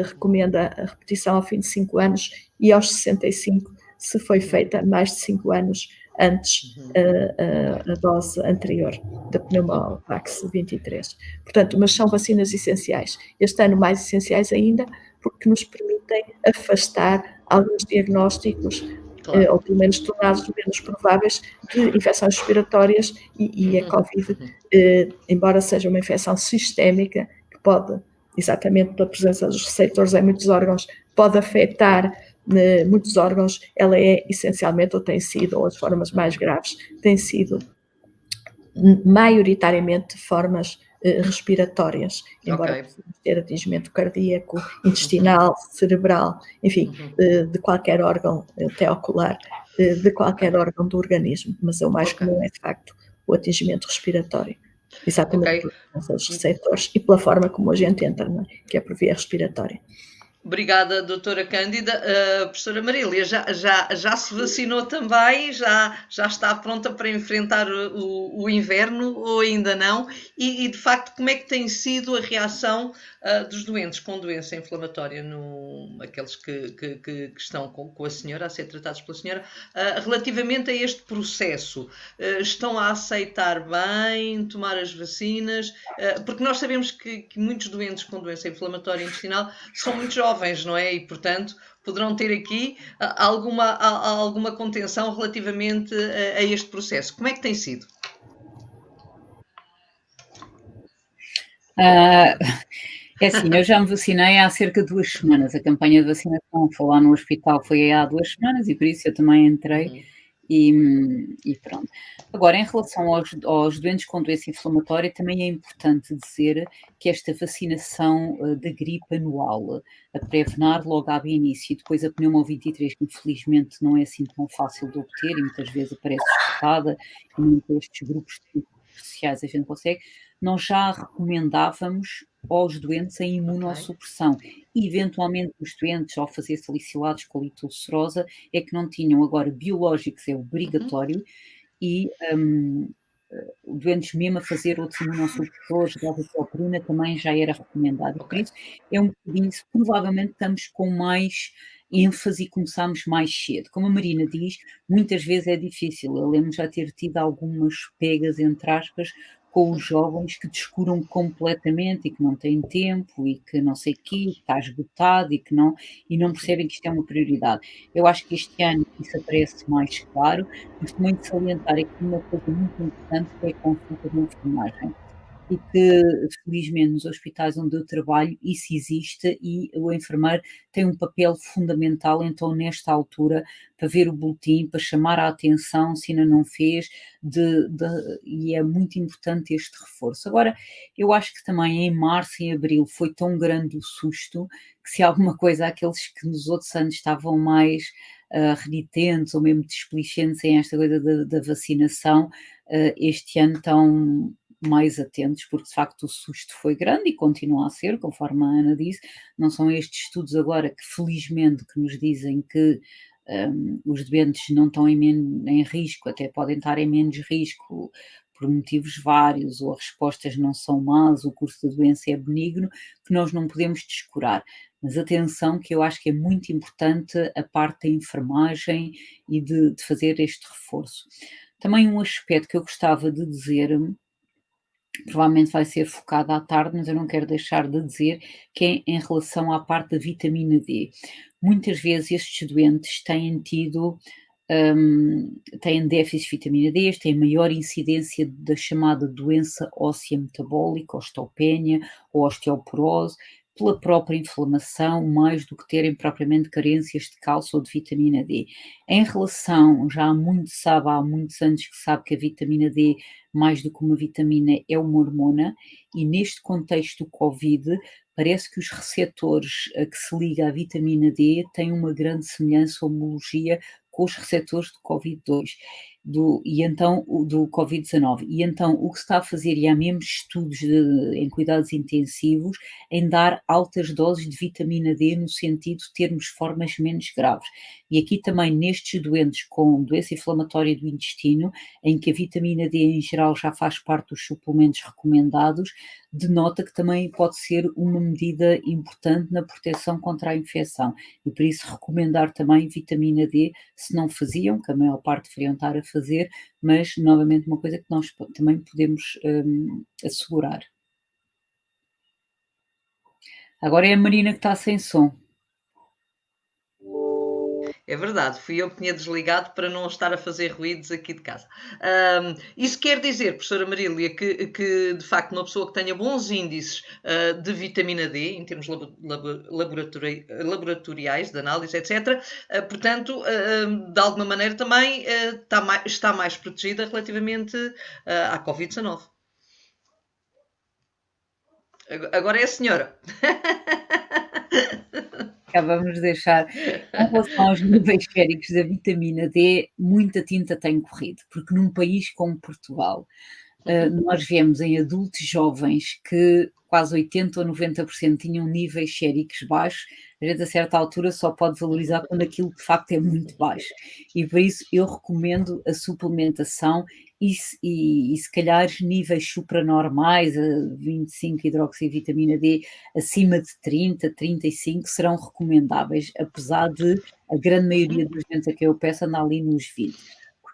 recomenda a repetição ao fim de 5 anos e aos 65, se foi feita mais de 5 anos antes a dose anterior da Pneumovax 23. Portanto, mas são vacinas essenciais. Este ano mais essenciais ainda, porque nos permitem afastar alguns diagnósticos, ou pelo menos torná-los menos prováveis, de infecções respiratórias e a Covid, embora seja uma infecção sistémica, que pode, exatamente pela presença dos receptores em muitos órgãos, pode afetar muitos órgãos, ela é essencialmente, ou tem sido, ou as formas mais graves, têm sido maioritariamente formas respiratórias, embora possamos ter atingimento cardíaco, intestinal, cerebral, enfim, de qualquer órgão, até ocular, de qualquer órgão do organismo, mas o mais comum é, de facto, o atingimento respiratório. Exatamente por esses receptores e pela forma como a gente entra, não é? Que é por via respiratória. Obrigada, doutora Cândida. Professora Marília, já se vacinou também? Já está pronta para enfrentar o inverno ou ainda não? E, de facto, como é que tem sido a reação dos doentes com doença inflamatória, aqueles que estão com a senhora, a ser tratados pela senhora, relativamente a este processo? Estão a aceitar bem tomar as vacinas? Porque nós sabemos que muitos doentes com doença inflamatória intestinal são muito jovens, não é? E, portanto, poderão ter aqui alguma contenção relativamente a este processo. Como é que tem sido? É assim, eu já me vacinei há cerca de 2 semanas. A campanha de vacinação foi lá no hospital, foi há 2 semanas e por isso eu também entrei e pronto. Agora, em relação aos doentes com doença inflamatória, também é importante dizer que esta vacinação da gripe anual, a Prevnar logo abre início e depois a Pneumo 23, que infelizmente não é assim tão fácil de obter e muitas vezes aparece esgotada e muitos destes grupos especiais a gente consegue, nós já recomendávamos aos doentes a imunossupressão. E, eventualmente, os doentes, ao fazer salicilados com a litulcerosa, é que não tinham. Agora, biológicos é obrigatório e doentes mesmo a fazer outros imunossupressores, da azoxicilina, também já era recomendado. Por isso, é um bocadinho isso. Provavelmente estamos com mais ênfase e começamos mais cedo. Como a Marina diz, muitas vezes é difícil. Eu lembro já ter tido algumas pegas, entre aspas, com os jovens que descuram completamente e que não têm tempo e que não sei o quê, que está esgotado e não percebem que isto é uma prioridade. Eu acho que este ano isso aparece mais claro, mas também de salientar aqui uma coisa muito importante que é a consulta de enfermagem. E que, felizmente, nos hospitais onde eu trabalho, isso existe e o enfermeiro tem um papel fundamental, então, nesta altura, para ver o boletim, para chamar a atenção, se ainda não fez, e é muito importante este reforço. Agora, eu acho que também em março, em abril, foi tão grande o susto, que se alguma coisa, aqueles que nos outros anos estavam mais renitentes ou mesmo displicentes em esta coisa da vacinação, este ano estão mais atentos, porque de facto o susto foi grande e continua a ser, conforme a Ana disse. Não são estes estudos agora que felizmente que nos dizem que os doentes não estão em risco, até podem estar em menos risco por motivos vários, ou as respostas não são más, o curso da doença é benigno, que nós não podemos descurar. Mas atenção, que eu acho que é muito importante a parte da enfermagem e de fazer este reforço. Também um aspecto que eu gostava de dizer, provavelmente vai ser focado à tarde, mas eu não quero deixar de dizer, que é em relação à parte da vitamina D. Muitas vezes estes doentes têm déficit de vitamina D, têm maior incidência da chamada doença óssea metabólica, osteopenia ou osteoporose, pela própria inflamação, mais do que terem propriamente carências de cálcio ou de vitamina D. Em relação, já há muitos anos que se sabe que a vitamina D, mais do que uma vitamina, é uma hormona, e neste contexto do Covid, parece que os receptores a que se liga a vitamina D têm uma grande semelhança, homologia com os receptores do Covid-2 do Covid-19. E então o que se está a fazer, e há mesmo estudos em cuidados intensivos, em dar altas doses de vitamina D no sentido de termos formas menos graves. E aqui também nestes doentes com doença inflamatória do intestino, em que a vitamina D em geral já faz parte dos suplementos recomendados, denota que também pode ser uma medida importante na proteção contra a infecção. E por isso recomendar também vitamina D, se não faziam, que a maior parte deveriam estar a fazer, mas novamente uma coisa que nós também podemos assegurar. Agora é a Marina que está sem som. É verdade, fui eu que tinha desligado para não estar a fazer ruídos aqui de casa. Isso quer dizer, professora Marília, que de facto uma pessoa que tenha bons índices de vitamina D, em termos laboratoriais, de análise, etc., portanto, de alguma maneira também está mais protegida relativamente à Covid-19. Agora é a senhora. Vamos deixar, em relação aos níveis féricos da vitamina D, muita tinta tem corrido, porque num país como Portugal, nós vemos em adultos jovens que quase 80% ou 90% tinham níveis séricos baixos, a gente a certa altura só pode valorizar quando aquilo de facto é muito baixo. E por isso eu recomendo a suplementação e se calhar níveis supranormais, a 25 hidroxivitamina D, acima de 30, 35, serão recomendáveis, apesar de a grande maioria dos doentes a quem eu peço andar ali nos 20.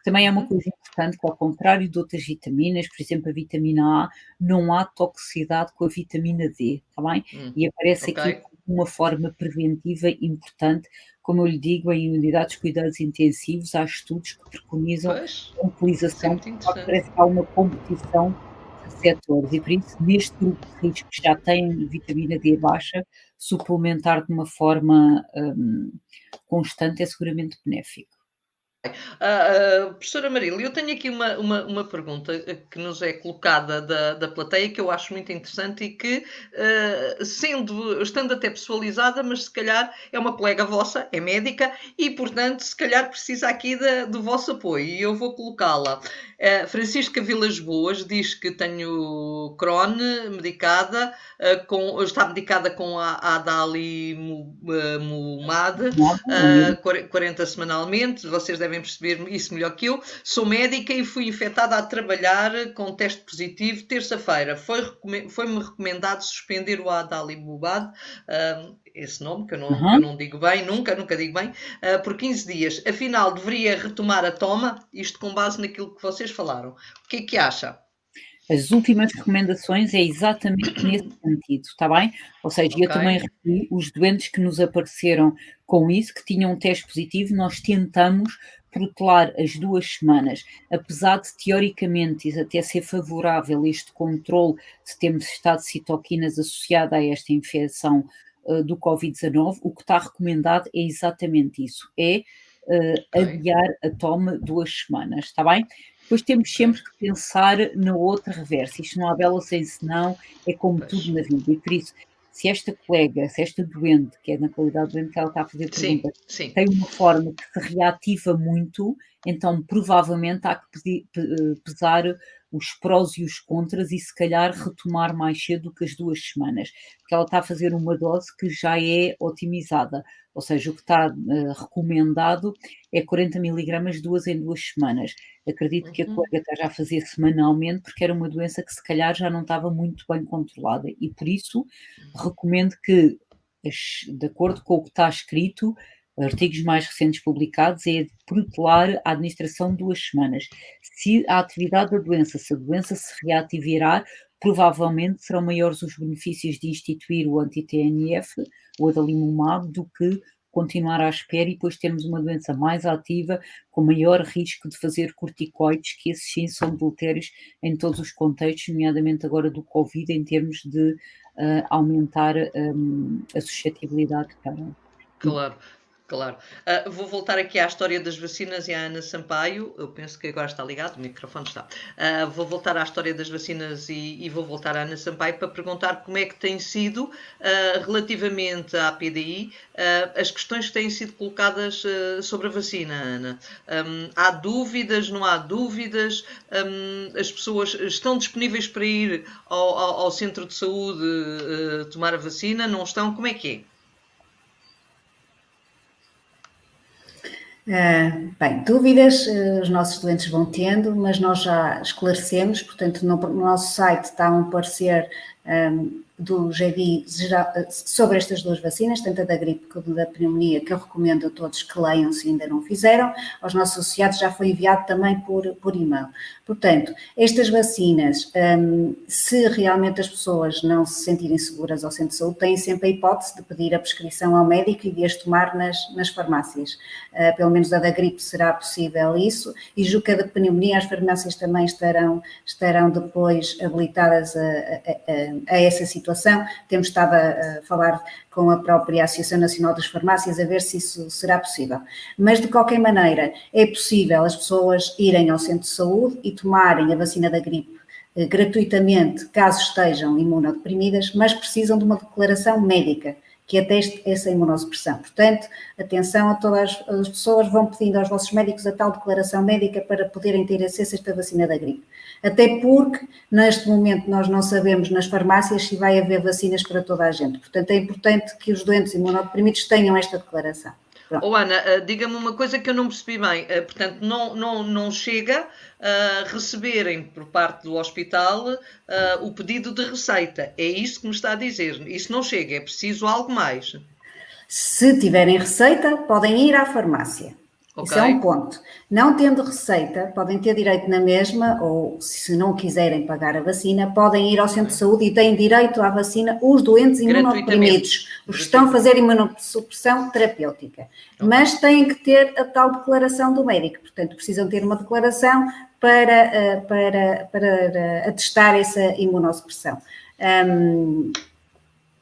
Também é uma coisa importante que, ao contrário de outras vitaminas, por exemplo, a vitamina A, não há toxicidade com a vitamina D, está bem? E aparece ok. aqui uma forma preventiva importante. Como eu lhe digo, em unidades de cuidados intensivos, há estudos que preconizam Pois, a utilização, muito interessante. parece que há uma competição de setores, e por isso, neste grupo de risco que já tem vitamina D baixa, suplementar de uma forma constante é seguramente benéfico. Professora Marília, eu tenho aqui uma pergunta que nos é colocada da plateia que eu acho muito interessante e que, estando até pessoalisada, mas se calhar é uma colega vossa, é médica e, portanto, se calhar precisa aqui do vosso apoio e eu vou colocá-la. Francisca Vilas Boas diz que tenho Crohn medicada, está medicada com a adalimumab, 40 semanalmente, vocês devem perceber isso melhor que eu. Sou médica e fui infectada a trabalhar com teste positivo terça-feira. Foi-me recomendado suspender o adalimumab, esse nome que eu não digo bem, nunca digo bem, por 15 dias. Afinal, deveria retomar a toma, isto com base naquilo que vocês falaram. O que é que acha? As últimas recomendações é exatamente nesse sentido, está bem? Ou seja, eu também referi os doentes que nos apareceram com isso, que tinham um teste positivo, nós tentamos protelar as 2 semanas, apesar de teoricamente até ser favorável este controle de termos estado de citoquinas associado a esta infecção do Covid-19, o que está recomendado é exatamente isso, é adiar a toma 2 semanas, está bem? Depois temos sempre que pensar na outra reversa. Isto não há bela sem senão, é como tudo na vida. E por isso, se esta colega, se esta doente, que é na qualidade doente que ela está a fazer perguntas, tem uma forma que se reativa muito, então provavelmente há que pesar os prós e os contras e se calhar retomar mais cedo do que as 2 semanas. Porque ela está a fazer uma dose que já é otimizada. Ou seja, o que está recomendado é 40 miligramas 2 em 2 semanas. Acredito que a colega esteja a fazer semanalmente porque era uma doença que se calhar já não estava muito bem controlada e por isso recomendo que, de acordo com o que está escrito, artigos mais recentes publicados, é de protelar a administração 2 semanas. Se a atividade da doença, se a doença se reativará, provavelmente serão maiores os benefícios de instituir o anti-TNF, o adalimumab, do que continuar à espera e depois termos uma doença mais ativa, com maior risco de fazer corticoides, que esses sim são deletérios em todos os contextos, nomeadamente agora do Covid, em termos de aumentar a suscetibilidade para... Claro, claro. Vou voltar aqui à história das vacinas e à Ana Sampaio. Eu penso que agora está ligado, o microfone está. Vou voltar à história das vacinas e vou voltar à Ana Sampaio para perguntar como é que tem sido, relativamente à PDI, as questões que têm sido colocadas sobre a vacina, Ana. Há dúvidas, não há dúvidas? As pessoas estão disponíveis para ir ao centro de saúde tomar a vacina? Não estão? Como é que é? Bem, dúvidas os nossos doentes vão tendo, mas nós já esclarecemos, portanto no nosso site está um parecer do GEVI sobre estas duas vacinas, tanto a da gripe como da pneumonia, que eu recomendo a todos que leiam se ainda não fizeram. Aos nossos associados já foi enviado também por e-mail. Portanto, estas vacinas, se realmente as pessoas não se sentirem seguras ao centro de saúde, têm sempre a hipótese de pedir a prescrição ao médico e de as tomar nas farmácias. Pelo menos a da gripe será possível isso, e julgo que a da pneumonia as farmácias também estarão depois habilitadas a essa situação. Temos estado a falar com a própria Associação Nacional das Farmácias a ver se isso será possível. Mas, de qualquer maneira, é possível as pessoas irem ao centro de saúde e tomarem a vacina da gripe gratuitamente, caso estejam imunodeprimidas, mas precisam de uma declaração médica que ateste essa imunossupressão. Portanto, atenção a todas as pessoas, vão pedindo aos vossos médicos a tal declaração médica para poderem ter acesso a esta vacina da gripe. Até porque, neste momento, nós não sabemos nas farmácias se vai haver vacinas para toda a gente. Portanto, é importante que os doentes imunodeprimidos tenham esta declaração. Oh, Ana, diga-me uma coisa que eu não percebi bem. Portanto, não chega a receberem por parte do hospital o pedido de receita. É isso que me está a dizer. Isso não chega, é preciso algo mais. Se tiverem receita, podem ir à farmácia. Okay. Isso é um ponto. Não tendo receita, podem ter direito na mesma, ou se não quiserem pagar a vacina, podem ir ao centro de saúde e têm direito à vacina os doentes imunodeprimidos, os que estão a fazer imunossupressão terapêutica. Okay. Mas têm que ter a tal declaração do médico, portanto precisam ter uma declaração para atestar essa imunossupressão.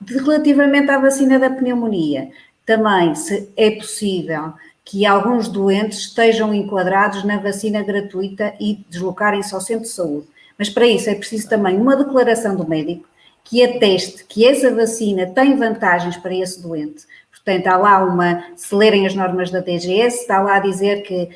Relativamente à vacina da pneumonia, também se é possível que alguns doentes estejam enquadrados na vacina gratuita e deslocarem-se ao centro de saúde. Mas para isso é preciso também uma declaração do médico que ateste que essa vacina tem vantagens para esse doente. Portanto, há lá se lerem as normas da DGS, está lá a dizer que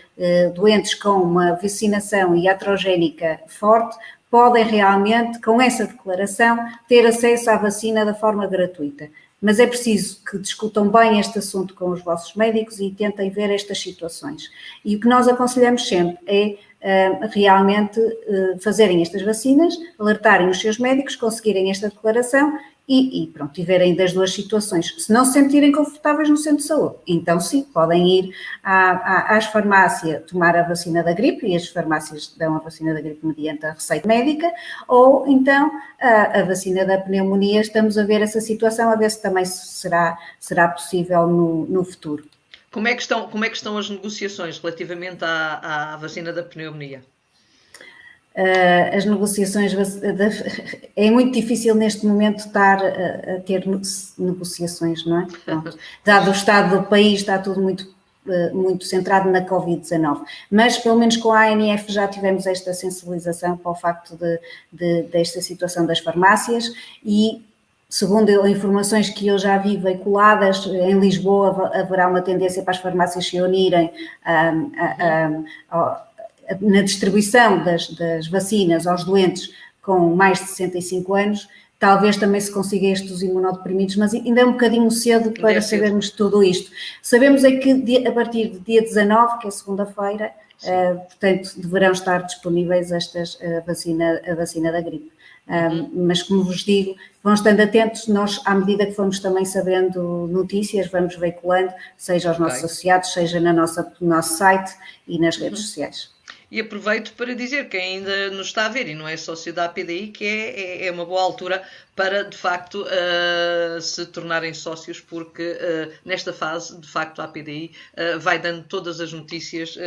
doentes com uma vacinação iatrogénica forte podem realmente, com essa declaração, ter acesso à vacina da forma gratuita. Mas é preciso que discutam bem este assunto com os vossos médicos e tentem ver estas situações. E o que nós aconselhamos sempre é realmente fazerem estas vacinas, alertarem os seus médicos, conseguirem esta declaração e pronto, tiverem das duas situações. Se não se sentirem confortáveis no centro de saúde, então sim, podem ir às farmácias tomar a vacina da gripe, e as farmácias dão a vacina da gripe mediante a receita médica, ou então a vacina da pneumonia. Estamos a ver essa situação, a ver se também será possível no futuro. Como é que estão as negociações relativamente à vacina da pneumonia? As negociações, é muito difícil neste momento estar a ter negociações, não é? Pronto. Dado o estado do país, está tudo muito centrado na Covid-19, mas pelo menos com a ANF já tivemos esta sensibilização para o facto desta situação das farmácias e, segundo informações que eu já vi veiculadas, em Lisboa haverá uma tendência para as farmácias se unirem na distribuição das vacinas aos doentes com mais de 65 anos, talvez também se consiga estes imunodeprimidos, mas ainda é um bocadinho cedo para sabermos tudo isto. Sabemos é que a partir do dia 19, que é segunda-feira, portanto, deverão estar disponíveis a vacina da gripe. Mas, como vos digo, vão estando atentos, nós, à medida que formos também sabendo notícias, vamos veiculando, seja aos nossos associados, seja no nosso site e nas redes sociais. e aproveito para dizer quem ainda nos está a ver e não é sócio da APDI, que é uma boa altura para, de facto, se tornarem sócios, porque nesta fase, de facto, a APDI vai dando todas as notícias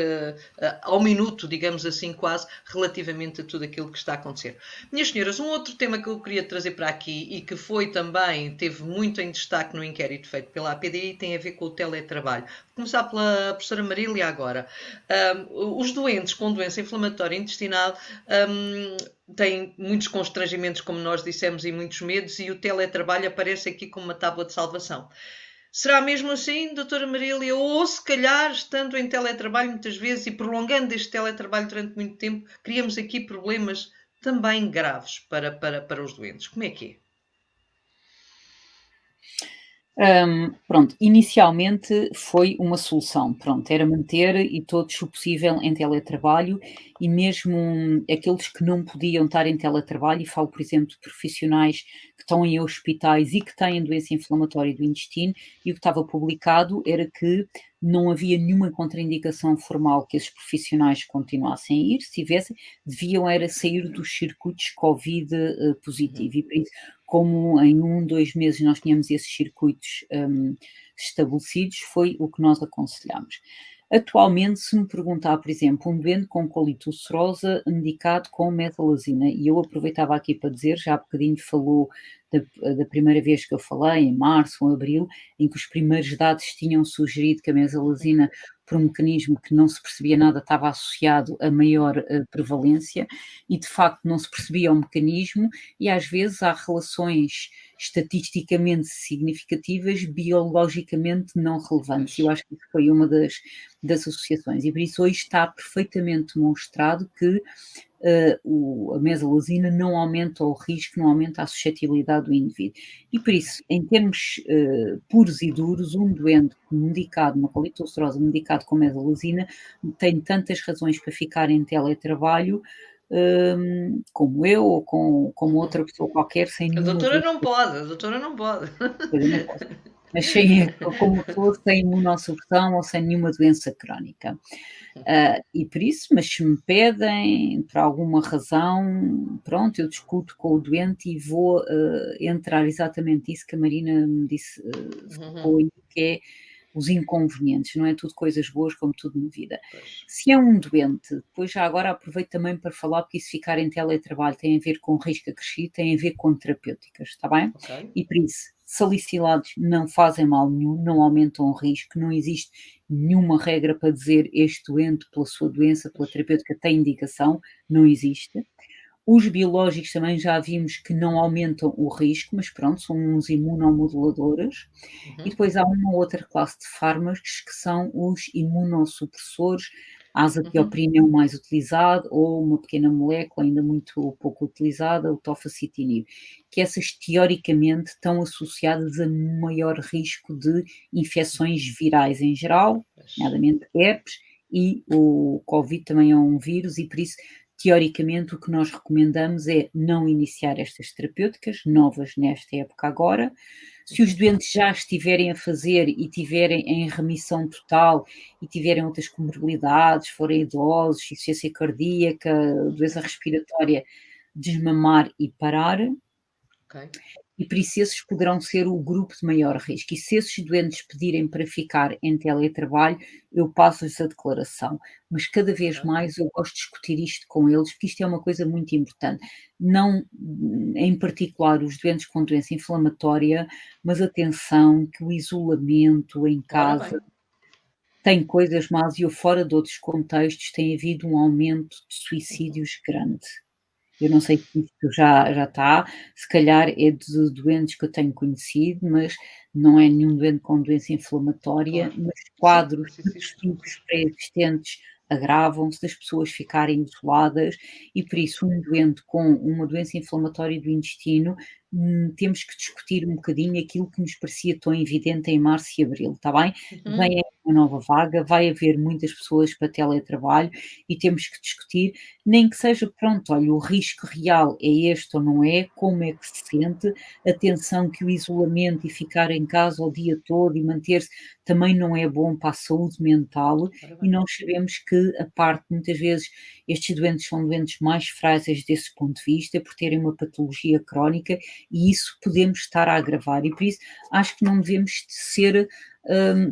ao minuto, digamos assim, quase, relativamente a tudo aquilo que está a acontecer. Minhas senhoras, um outro tema que eu queria trazer para aqui e que foi também, teve muito em destaque no inquérito feito pela APDI, tem a ver com o teletrabalho. Vou começar pela professora Marília agora. Os doentes com doença inflamatória intestinal têm muitos constrangimentos, como nós dissemos, e muitos medos, e o teletrabalho aparece aqui como uma tábua de salvação. Será mesmo assim, doutora Marília? Ou se calhar, estando em teletrabalho muitas vezes e prolongando este teletrabalho durante muito tempo, criamos aqui problemas também graves para os doentes? Como é que é? Pronto, inicialmente foi uma solução, pronto, era manter e todos o possível em teletrabalho e mesmo aqueles que não podiam estar em teletrabalho, e falo, por exemplo, de profissionais que estão em hospitais e que têm doença inflamatória do intestino, e o que estava publicado era que não havia nenhuma contraindicação formal que esses profissionais continuassem a ir, se tivessem, deviam era sair dos circuitos Covid positivo, e por isso, como em 2 meses nós tínhamos esses circuitos estabelecidos, foi o que nós aconselhámos. Atualmente, se me perguntar, por exemplo, um doente com colite ulcerosa medicado com mesalazina, e eu aproveitava aqui para dizer, já há bocadinho falou da primeira vez que eu falei, em março ou abril, em que os primeiros dados tinham sugerido que a mesalazina, por um mecanismo que não se percebia nada, estava associado a maior prevalência, e de facto não se percebia o mecanismo, e às vezes há relações estatisticamente significativas, biologicamente não relevantes. Eu acho que isso foi uma das associações, e por isso hoje está perfeitamente demonstrado que a mesalazina não aumenta o risco, não aumenta a suscetibilidade do indivíduo. E por isso, em termos puros e duros, um doente medicado, uma colite ulcerosa medicado com mesalazina, tem tantas razões para ficar em teletrabalho, como eu ou como outra pessoa qualquer, sem A nenhuma doutora doença. não pode, a doutora não pode. Eu não posso. Mas como pessoa sem imunossupressão ou sem nenhuma doença crónica. E por isso, mas se me pedem, por alguma razão, pronto, eu discuto com o doente e vou entrar exatamente isso que a Marina me disse, que é os inconvenientes, não é tudo coisas boas como tudo na vida. Se é um doente, depois já agora aproveito também para falar, porque isso ficar em teletrabalho tem a ver com risco acrescido, tem a ver com terapêuticas, está bem? Okay. E por isso, salicilados não fazem mal nenhum, não aumentam o risco, não existe nenhuma regra para dizer este doente, pela sua doença, pela terapêutica, tem indicação, não existe. Os biológicos também já vimos que não aumentam o risco, mas pronto, são uns imunomoduladores. E depois há uma outra classe de fármacos que são os imunossupressores. A azathioprina é o mais utilizado, ou uma pequena molécula ainda muito pouco utilizada, o tofacitinib, que essas teoricamente estão associadas a maior risco de infecções virais em geral, nomeadamente herpes, e o Covid também é um vírus, e por isso teoricamente o que nós recomendamos é não iniciar estas terapêuticas novas nesta época agora. Se os doentes já estiverem a fazer e tiverem em remissão total e tiverem outras comorbilidades, forem idosos, insuficiência cardíaca, doença respiratória, desmamar e parar. Okay. E por isso esses poderão ser o grupo de maior risco. E se esses doentes pedirem para ficar em teletrabalho, eu passo-lhes a declaração. Mas cada vez mais eu gosto de discutir isto com eles, porque isto é uma coisa muito importante. Não, em particular, os doentes com doença inflamatória, mas atenção que o isolamento em casa tem coisas más, e eu, fora de outros contextos, tem havido um aumento de suicídios grande. Eu não sei se isto já está, se calhar é de doentes que eu tenho conhecido, mas não é nenhum doente com doença inflamatória, mas quadros depressivos pré-existentes agravam-se, das pessoas ficarem isoladas, e por isso um doente com uma doença inflamatória do intestino temos que discutir um bocadinho aquilo que nos parecia tão evidente em março e abril, está bem? Vem aí uma nova vaga, vai haver muitas pessoas para teletrabalho e temos que discutir, nem que seja, pronto, olha, o risco real é este ou não é, como é que se sente, atenção que o isolamento e ficar em casa o dia todo e manter-se também não é bom para a saúde mental, e nós sabemos que a parte, muitas vezes, estes doentes são doentes mais frágeis desse ponto de vista, por terem uma patologia crónica, e isso podemos estar a agravar, e por isso acho que não devemos ser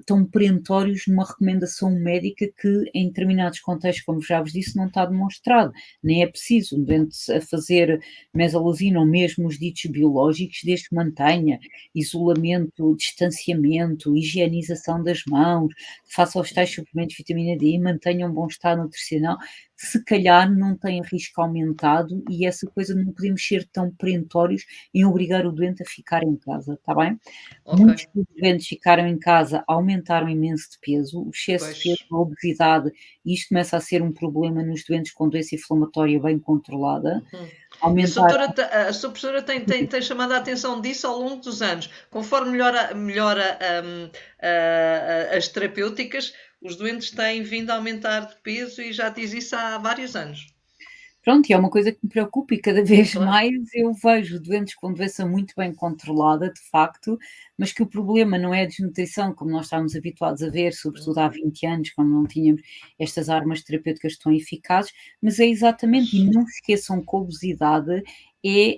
tão perentórios numa recomendação médica que em determinados contextos, como já vos disse, não está demonstrado, nem é preciso um doente a fazer mesalazina ou mesmo os ditos biológicos, desde que mantenha isolamento, distanciamento, higienização das mãos, faça os tais suplementos de vitamina D e mantenha um bom estado nutricional, se calhar não tem risco aumentado, e essa coisa não podemos ser tão perentórios em obrigar o doente a ficar em casa, está bem? Ok. Muitos doentes ficaram em casa, aumentaram imenso de peso, o excesso de peso, a obesidade, e isto começa a ser um problema nos doentes com doença inflamatória bem controlada. E Aumentar a sua professora tem chamado a atenção disso ao longo dos anos. Conforme melhora as terapêuticas, os doentes têm vindo a aumentar de peso, e já diz isso há vários anos. Pronto, e é uma coisa que me preocupa, e cada vez Claro. mais eu vejo doentes com doença muito bem controlada, de facto, mas que o problema não é a desnutrição, como nós estávamos habituados a ver, sobretudo há 20 anos, quando não tínhamos estas armas terapêuticas tão eficazes, mas é exatamente, e não se esqueçam que a obesidade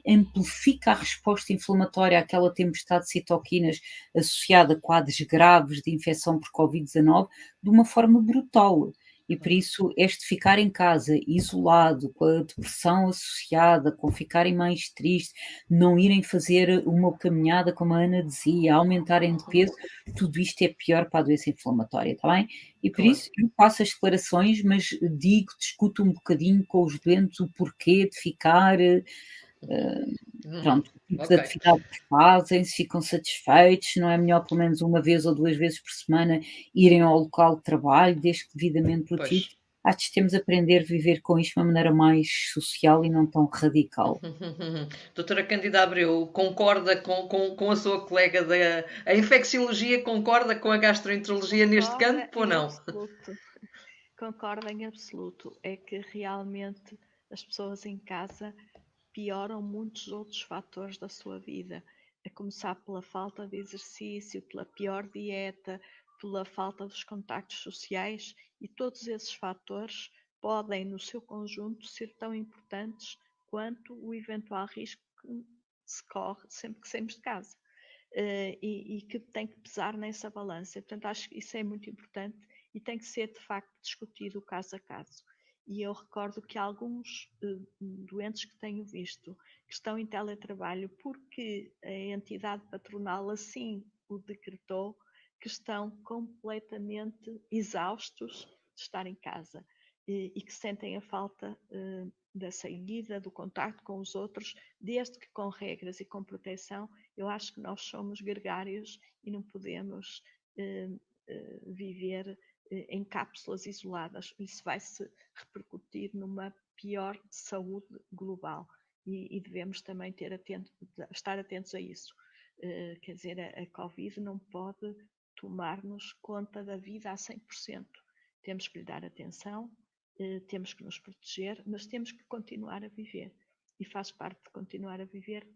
amplifica a resposta inflamatória àquela tempestade de citoquinas associada a quadros graves de infecção por Covid-19 de uma forma brutal. E por isso, este ficar em casa isolado, com a depressão associada, com ficarem mais tristes, não irem fazer uma caminhada, como a Ana dizia, aumentarem de peso, tudo isto é pior para a doença inflamatória, está bem? E por Claro. isso eu faço as declarações, mas discuto um bocadinho com os doentes o porquê de ficar, pronto, o tipo de Ok. atividade que fazem, se ficam satisfeitos, se não é melhor pelo menos uma vez ou 2 vezes por semana irem ao local de trabalho, desde que devidamente protegidos. Pois. Acho que temos a aprender a viver com isto de uma maneira mais social e não tão radical. Doutora Cândida Abreu, concorda com a sua colega a infecciologia, concorda com a gastroenterologia neste campo ou não? Absoluto. Concordo em absoluto. É que realmente as pessoas em casa pioram muitos outros fatores da sua vida, a começar pela falta de exercício, pela pior dieta, pela falta dos contactos sociais, e todos esses fatores podem, no seu conjunto, ser tão importantes quanto o eventual risco que se corre sempre que saímos de casa, e que tem que pesar nessa balança. Portanto, acho que isso é muito importante e tem que ser, de facto, discutido caso a caso. E eu recordo que alguns doentes que tenho visto que estão em teletrabalho porque a entidade patronal assim o decretou, que estão completamente exaustos de estar em casa e que sentem a falta da saída, do contacto com os outros, desde que com regras e com proteção. Eu acho que nós somos gregários e não podemos viver em cápsulas isoladas. Isso vai se repercutir numa pior saúde global e devemos também estar atentos a isso. Quer dizer, a Covid não pode tomar-nos conta da vida a 100%. Temos que lhe dar atenção, temos que nos proteger, mas temos que continuar a viver. E faz parte de continuar a viver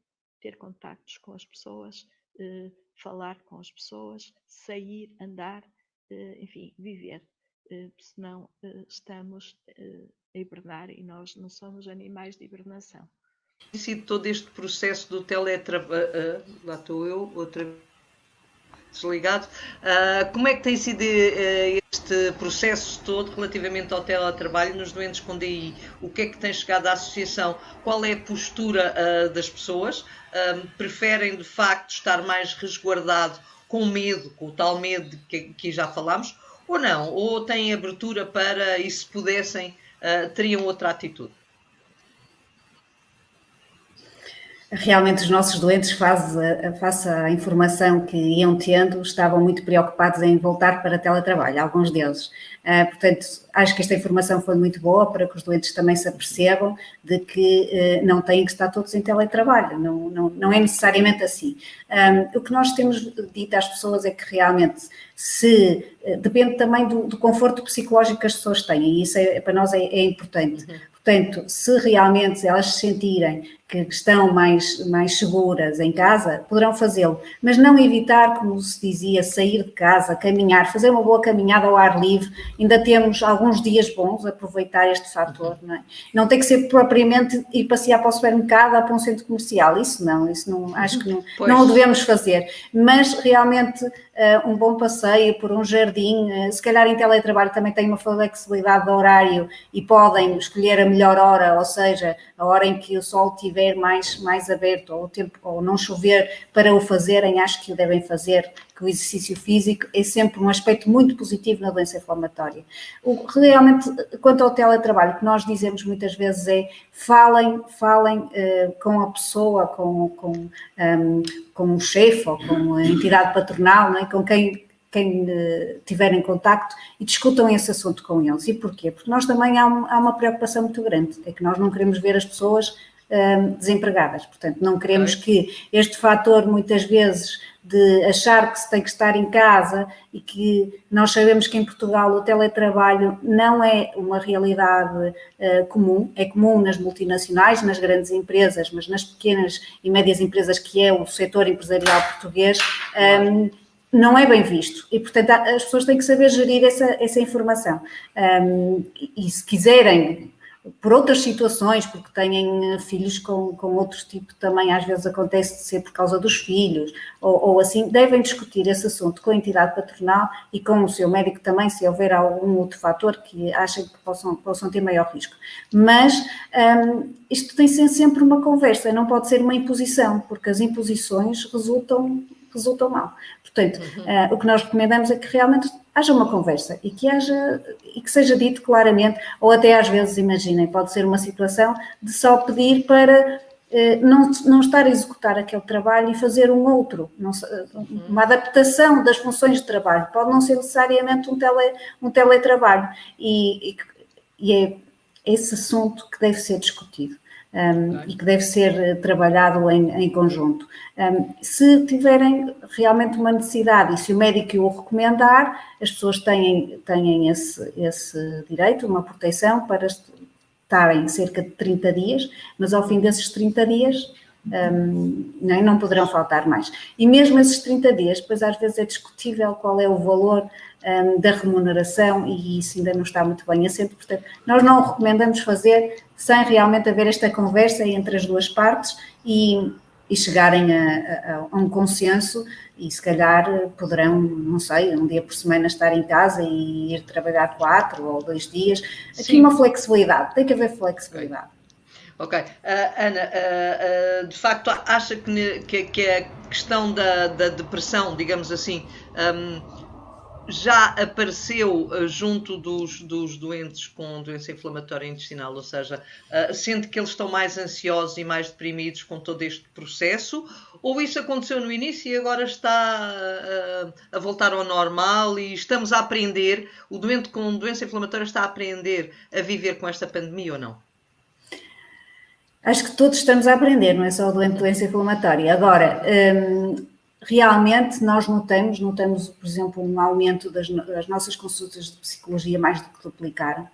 ter contactos com as pessoas, falar com as pessoas, sair, andar, enfim, viver. Senão estamos a hibernar e nós não somos animais de hibernação. Tem sido todo este processo do teletrabalho, lá estou eu, outra vez desligado, como é que tem sido este processo todo relativamente ao teletrabalho nos doentes com DI? O que é que tem chegado à associação? Qual é a postura das pessoas? Preferem de facto estar mais resguardado, com medo, com o tal medo que já falámos, ou não? Ou têm abertura para, e se pudessem, teriam outra atitude? Realmente os nossos doentes, face à informação que iam tendo, estavam muito preocupados em voltar para teletrabalho, alguns deles. Portanto, acho que esta informação foi muito boa para que os doentes também se apercebam de que não têm que estar todos em teletrabalho, não é necessariamente assim. O que nós temos dito às pessoas é que realmente depende também do conforto psicológico que as pessoas têm, e isso para nós é importante. Portanto, se realmente elas se sentirem que estão mais seguras em casa, poderão fazê-lo, mas não evitar, como se dizia, sair de casa, caminhar, fazer uma boa caminhada ao ar livre. Ainda temos alguns dias bons, aproveitar este fator, não é? Não tem que ser propriamente ir passear para o supermercado ou para um centro comercial, isso não acho que não o devemos fazer, mas realmente um bom passeio por um jardim, se calhar em teletrabalho também tem uma flexibilidade de horário e podem escolher a melhor hora, ou seja, a hora em que o sol estiver mais aberto, ou o tempo, ou não chover para o fazerem, acho que o devem fazer, que o exercício físico é sempre um aspecto muito positivo na doença inflamatória. Realmente, quanto ao teletrabalho, o que nós dizemos muitas vezes é falem com a pessoa, com o chefe ou com a entidade patronal, não é? Com quem tiver em contacto, e discutam esse assunto com eles. E porquê? Porque nós também há uma preocupação muito grande, é que nós não queremos ver as pessoas desempregadas, portanto não queremos que este fator muitas vezes de achar que se tem que estar em casa, e que nós sabemos que em Portugal o teletrabalho não é uma realidade comum, é comum nas multinacionais, nas grandes empresas, mas nas pequenas e médias empresas, que é o setor empresarial português, não é bem visto, e portanto as pessoas têm que saber gerir essa informação, e se quiserem, por outras situações, porque têm filhos com outro tipo, também às vezes acontece de ser por causa dos filhos, ou assim, devem discutir esse assunto com a entidade patronal e com o seu médico também, se houver algum outro fator que achem que possam ter maior risco. Mas isto tem sempre uma conversa, não pode ser uma imposição, porque as imposições resultam mal. Portanto, o que nós recomendamos é que realmente haja uma conversa e que seja dito claramente, ou até às vezes, imaginem, pode ser uma situação de só pedir para não estar a executar aquele trabalho e fazer um outro, uma adaptação das funções de trabalho, pode não ser necessariamente um teletrabalho, e é esse assunto que deve ser discutido. E que deve ser trabalhado em conjunto. Se tiverem realmente uma necessidade e se o médico o recomendar, as pessoas têm esse direito, uma proteção para estarem cerca de 30 dias, mas ao fim desses 30 dias não poderão faltar mais. E mesmo esses 30 dias, depois às vezes é discutível qual é o valor da remuneração, e isso ainda não está muito bem assente. Portanto, nós não o recomendamos fazer sem realmente haver esta conversa entre as duas partes e chegarem a um consenso, e se calhar poderão, não sei, um dia por semana estar em casa e ir trabalhar 4 ou 2 dias. Aqui Sim. Uma flexibilidade, tem que haver flexibilidade. Ok. Ana, de facto, acha que a questão da depressão, digamos assim, já apareceu junto dos doentes com doença inflamatória intestinal, ou seja, sente que eles estão mais ansiosos e mais deprimidos com todo este processo, ou isso aconteceu no início e agora está a voltar ao normal e estamos a aprender, o doente com doença inflamatória está a aprender a viver com esta pandemia ou não? Acho que todos estamos a aprender, não é só o doente de doença inflamatória. Agora, realmente nós notamos, por exemplo, um aumento das nossas consultas de psicologia, mais do que duplicaram,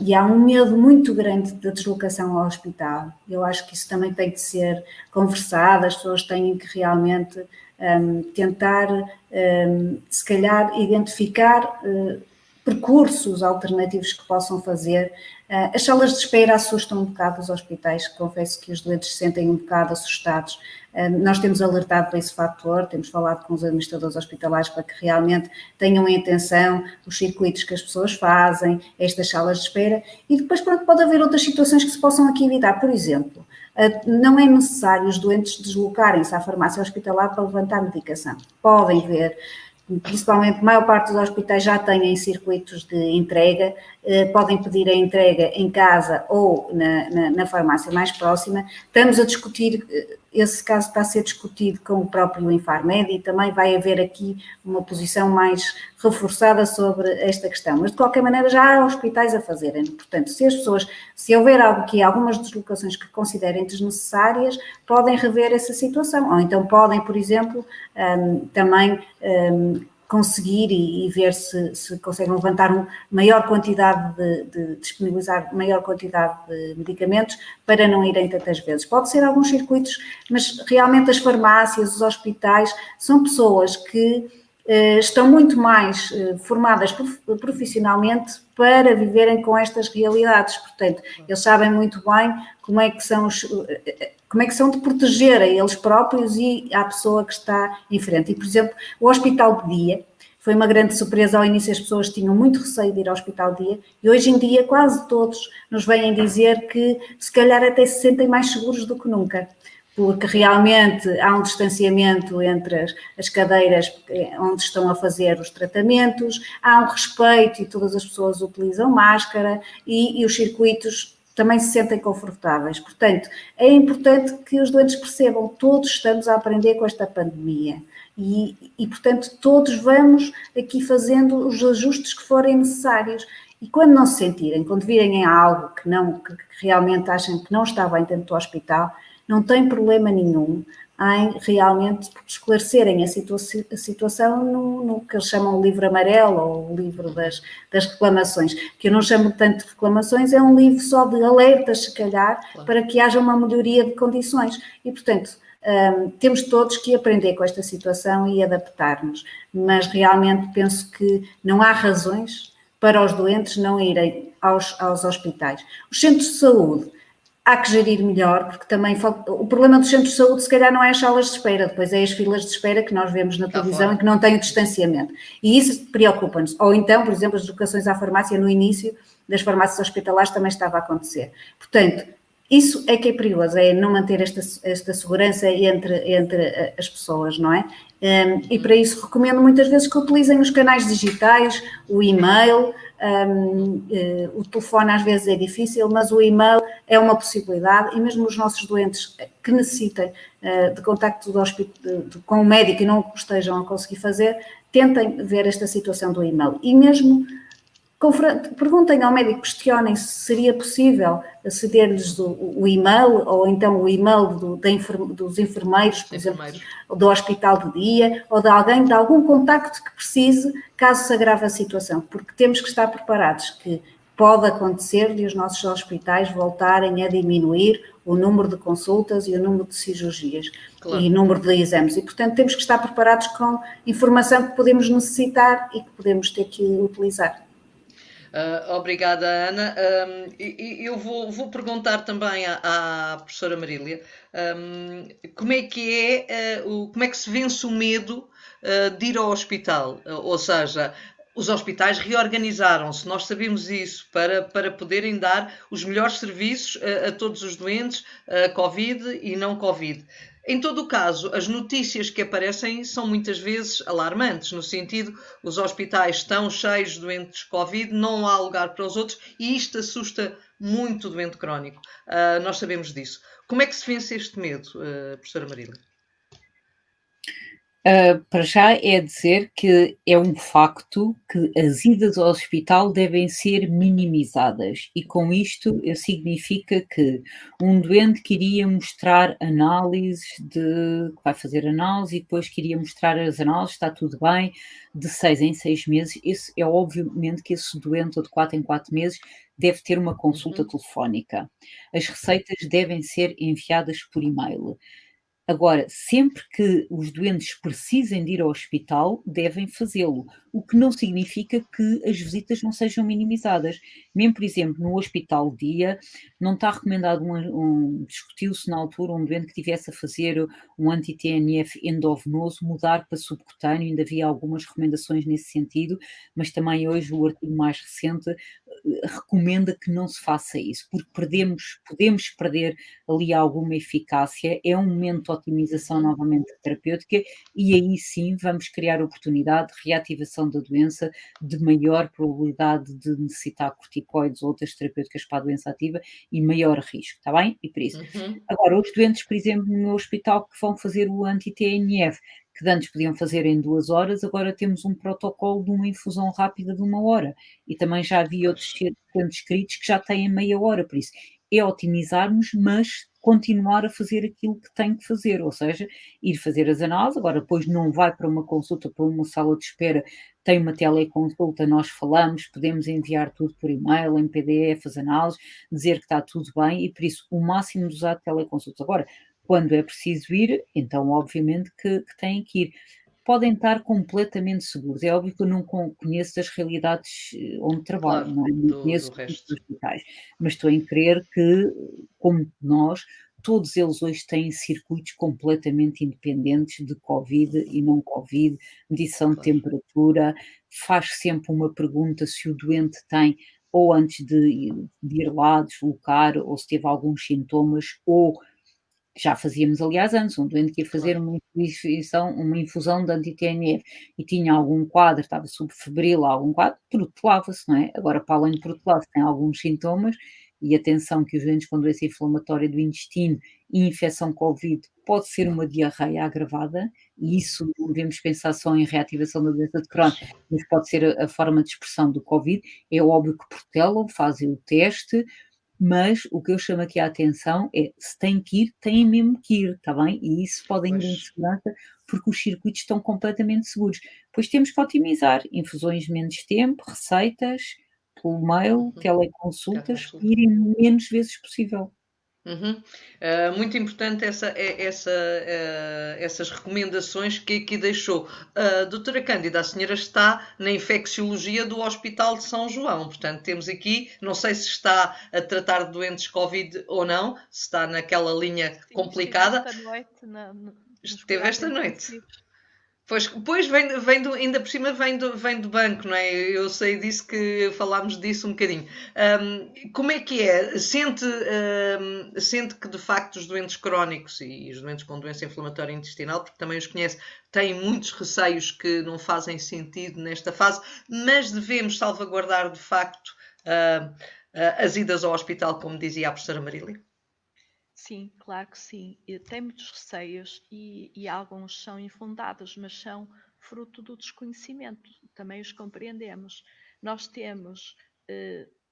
e há um medo muito grande da deslocação ao hospital. Eu acho que isso também tem de ser conversado, as pessoas têm que realmente tentar, se calhar, identificar percursos alternativos que possam fazer. As salas de espera assustam um bocado os hospitais, confesso que os doentes se sentem um bocado assustados. Nós temos alertado para esse fator, temos falado com os administradores hospitalares para que realmente tenham em atenção os circuitos que as pessoas fazem, estas salas de espera, e depois pode haver outras situações que se possam aqui evitar. Por exemplo, não é necessário os doentes deslocarem-se à farmácia hospitalar para levantar medicação. Podem ver principalmente a maior parte dos hospitais já têm circuitos de entrega, podem pedir a entrega em casa ou na farmácia mais próxima. Estamos a discutir, esse caso está a ser discutido com o próprio Infarmed e também vai haver aqui uma posição mais reforçada sobre esta questão, mas de qualquer maneira já há hospitais a fazerem. Portanto, se houver aqui algumas deslocações que considerem desnecessárias, podem rever essa situação, ou então podem, por exemplo, também conseguir e ver se conseguem levantar uma maior quantidade disponibilizar maior quantidade de medicamentos para não irem tantas vezes. Pode ser alguns circuitos, mas realmente as farmácias, os hospitais, são pessoas que estão muito mais formadas profissionalmente para viverem com estas realidades. Portanto, eles sabem muito bem como é que são de proteger a eles próprios e à pessoa que está em frente. E, por exemplo, o hospital de dia foi uma grande surpresa. Ao início as pessoas tinham muito receio de ir ao hospital de dia e hoje em dia quase todos nos vêm dizer que se calhar até se sentem mais seguros do que nunca, porque realmente há um distanciamento entre as cadeiras onde estão a fazer os tratamentos, há um respeito e todas as pessoas utilizam máscara e os circuitos também se sentem confortáveis. Portanto, é importante que os doentes percebam, todos estamos a aprender com esta pandemia e portanto, todos vamos aqui fazendo os ajustes que forem necessários. E quando não se sentirem, quando virem a algo que realmente achem que não está bem dentro do hospital, não tem problema nenhum em realmente esclarecerem a situação no que eles chamam o livro amarelo ou o livro das reclamações, que eu não chamo tanto de reclamações, é um livro só de alertas, se calhar, para que haja uma melhoria de condições. E, portanto, temos todos que aprender com esta situação e adaptar-nos, mas realmente penso que não há razões para os doentes não irem aos hospitais. Os centros de saúde, há que gerir melhor, porque também o problema dos centros de saúde se calhar não é as salas de espera, depois é as filas de espera que nós vemos na televisão e que não têm o distanciamento. E isso preocupa-nos. Ou então, por exemplo, as deslocações à farmácia no início das farmácias hospitalares também estava a acontecer. Portanto, isso é que é perigoso, é não manter esta segurança entre as pessoas, não é? E para isso recomendo muitas vezes que utilizem os canais digitais, o e-mail, o telefone às vezes é difícil, mas o e-mail é uma possibilidade e mesmo os nossos doentes que necessitem de contacto com o médico e não o estejam a conseguir fazer, tentem ver esta situação do e-mail e mesmo perguntem ao médico, questionem se seria possível ceder-lhes o e-mail ou então o e-mail dos enfermeiros, por exemplo, do hospital de dia ou de alguém, de algum contacto que precise, caso se agrave a situação, porque temos que estar preparados que pode acontecer de os nossos hospitais voltarem a diminuir o número de consultas e o número de cirurgias e o número de exames e, portanto, temos que estar preparados com informação que podemos necessitar e que podemos ter que utilizar. Obrigada, Ana. Eu vou perguntar também à professora Marília como é que se vence o medo de ir ao hospital, ou seja, os hospitais reorganizaram-se, nós sabemos isso, para poderem dar os melhores serviços a todos os doentes, Covid e não Covid. Em todo o caso, as notícias que aparecem são muitas vezes alarmantes, no sentido, os hospitais estão cheios de doentes Covid, não há lugar para os outros e isto assusta muito o doente crónico. Nós sabemos disso. Como é que se vence este medo, professora Marília? Para já é dizer que é um facto que as idas ao hospital devem ser minimizadas e com isto significa que um doente que iria mostrar análises que vai fazer análise e depois queria mostrar as análises, está tudo bem, de 6 em 6 meses, esse é obviamente que esse doente ou de 4 em 4 meses deve ter uma consulta telefónica. As receitas devem ser enviadas por e-mail. Agora, sempre que os doentes precisem de ir ao hospital, devem fazê-lo, o que não significa que as visitas não sejam minimizadas. Mesmo, por exemplo, no hospital dia, não está recomendado discutiu-se na altura um doente que tivesse a fazer um anti-TNF endovenoso, mudar para subcutâneo, ainda havia algumas recomendações nesse sentido, mas também hoje o artigo mais recente recomenda que não se faça isso, porque podemos perder ali alguma eficácia, é um momento de otimização novamente terapêutica e aí sim vamos criar oportunidade de reativação da doença, de maior probabilidade de necessitar corticoides ou outras terapêuticas para a doença ativa e maior risco, está bem? E por isso. Agora, os doentes, por exemplo, no meu hospital que vão fazer o anti-TNF, que antes podiam fazer em 2 horas, agora temos um protocolo de uma infusão rápida de 1 hora. E também já havia outros centros escritos que já têm meia hora, por isso é otimizarmos, mas continuar a fazer aquilo que tem que fazer, ou seja, ir fazer as análises, agora depois não vai para uma consulta, para uma sala de espera, tem uma teleconsulta, nós falamos, podemos enviar tudo por e-mail, em PDF, as análises, dizer que está tudo bem e por isso o máximo de usar teleconsultas. Agora, quando é preciso ir, então obviamente que têm que ir. Podem estar completamente seguros. É óbvio que eu não conheço as realidades onde trabalho, Claro, não é? Não conheço do todos os resto. hospitais, mas estou em crer que, como nós, todos eles hoje têm circuitos completamente independentes de Covid e não Covid, medição de Claro. temperatura, faz sempre uma pergunta se o doente tem, ou antes de ir lá deslocar, ou se teve alguns sintomas, ou já fazíamos aliás antes, um doente que ia fazer Claro. uma infusão de anti-TNF e tinha algum quadro, estava subfebril, algum quadro, protelava-se, não é? Agora, para além de protelar-se, tem alguns sintomas, e atenção que os doentes com doença inflamatória do intestino e infecção Covid pode ser uma diarreia agravada, e isso não devemos pensar só em reativação da doença de Crohn, mas pode ser a forma de expressão do Covid. É óbvio que protelam, fazem o teste, mas o que eu chamo aqui a atenção é, se têm que ir, têm mesmo que ir, está bem? E isso podem ir em Pois. segurança, porque os circuitos estão completamente seguros. Pois temos que otimizar, infusões menos tempo, receitas, pelo mail, teleconsultas, Teleconsulta. e irem menos vezes possível. Muito importante essas recomendações que aqui deixou. Doutora Cândida, a senhora está na infecciologia do Hospital de São João, portanto temos aqui, não sei se está a tratar de doentes Covid ou não, se está naquela linha Sim, complicada. estive esta noite nos Esteve cuidados esta noite. intensivos. Pois ainda por cima vem do banco, não é? Eu sei disso, que falámos disso um bocadinho. Como é que é? Sente que de facto os doentes crónicos e os doentes com doença inflamatória intestinal, porque também os conhece, têm muitos receios que não fazem sentido nesta fase, mas devemos salvaguardar de facto as idas ao hospital, como dizia a professora Marília. Sim, claro que sim. Tem muitos receios e alguns são infundados, mas são fruto do desconhecimento. Também os compreendemos. Nós temos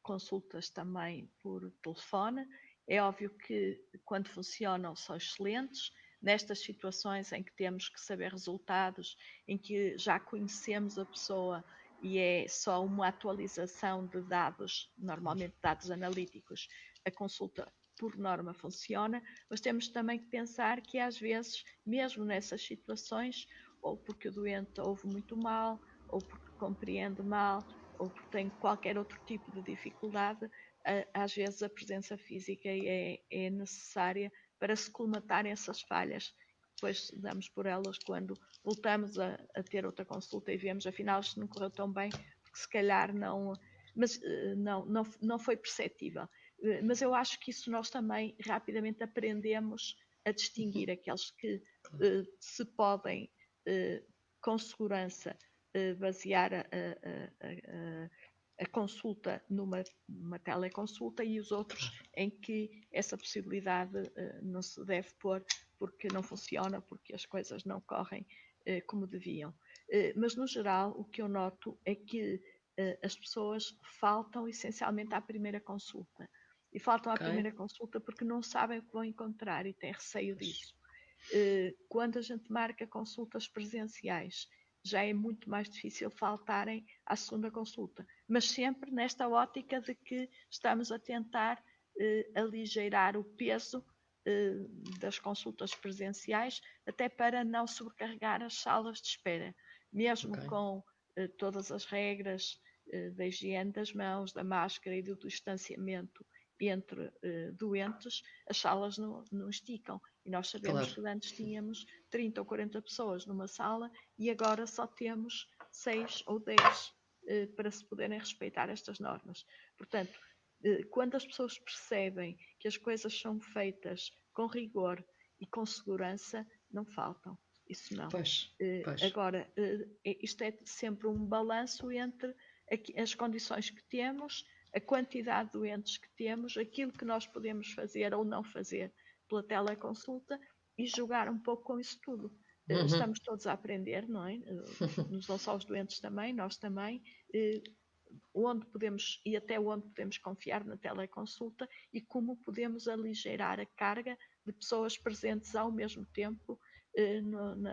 consultas também por telefone. É óbvio que quando funcionam são excelentes. Nestas situações em que temos que saber resultados, em que já conhecemos a pessoa e é só uma atualização de dados, normalmente dados analíticos, a consulta por norma funciona, mas temos também que pensar que às vezes, mesmo nessas situações, ou porque o doente ouve muito mal, ou porque compreende mal, ou porque tem qualquer outro tipo de dificuldade, às vezes a presença física é necessária para se colmatarem essas falhas. Depois damos por elas quando voltamos a ter outra consulta e vemos, afinal, isto não correu tão bem, porque se calhar não, mas não foi perceptível. Mas eu acho que isso nós também rapidamente aprendemos a distinguir aqueles que se podem, com segurança, basear a consulta numa teleconsulta e os outros em que essa possibilidade não se deve pôr porque não funciona, porque as coisas não correm como deviam. Mas, no geral, o que eu noto é que as pessoas faltam essencialmente à primeira consulta. E faltam à primeira consulta porque não sabem o que vão encontrar e têm receio disso. Quando a gente marca consultas presenciais, já é muito mais difícil faltarem à segunda consulta, mas sempre nesta ótica de que estamos a tentar aligeirar o peso das consultas presenciais, até para não sobrecarregar as salas de espera, mesmo com todas as regras da higiene das mãos, da máscara e do distanciamento entre doentes, as salas não esticam. E nós sabemos que antes tínhamos 30 ou 40 pessoas numa sala e agora só temos 6 ou 10. para se poderem respeitar estas normas. Portanto, quando as pessoas percebem que as coisas são feitas com rigor e com segurança, não faltam. Isso não. Pois. Agora, isto é sempre um balanço entre as condições que temos, a quantidade de doentes que temos, aquilo que nós podemos fazer ou não fazer pela teleconsulta e jogar um pouco com isso tudo. Estamos todos a aprender, não é? Não só os doentes também, nós também, onde podemos e até onde podemos confiar na teleconsulta e como podemos aligeirar a carga de pessoas presentes ao mesmo tempo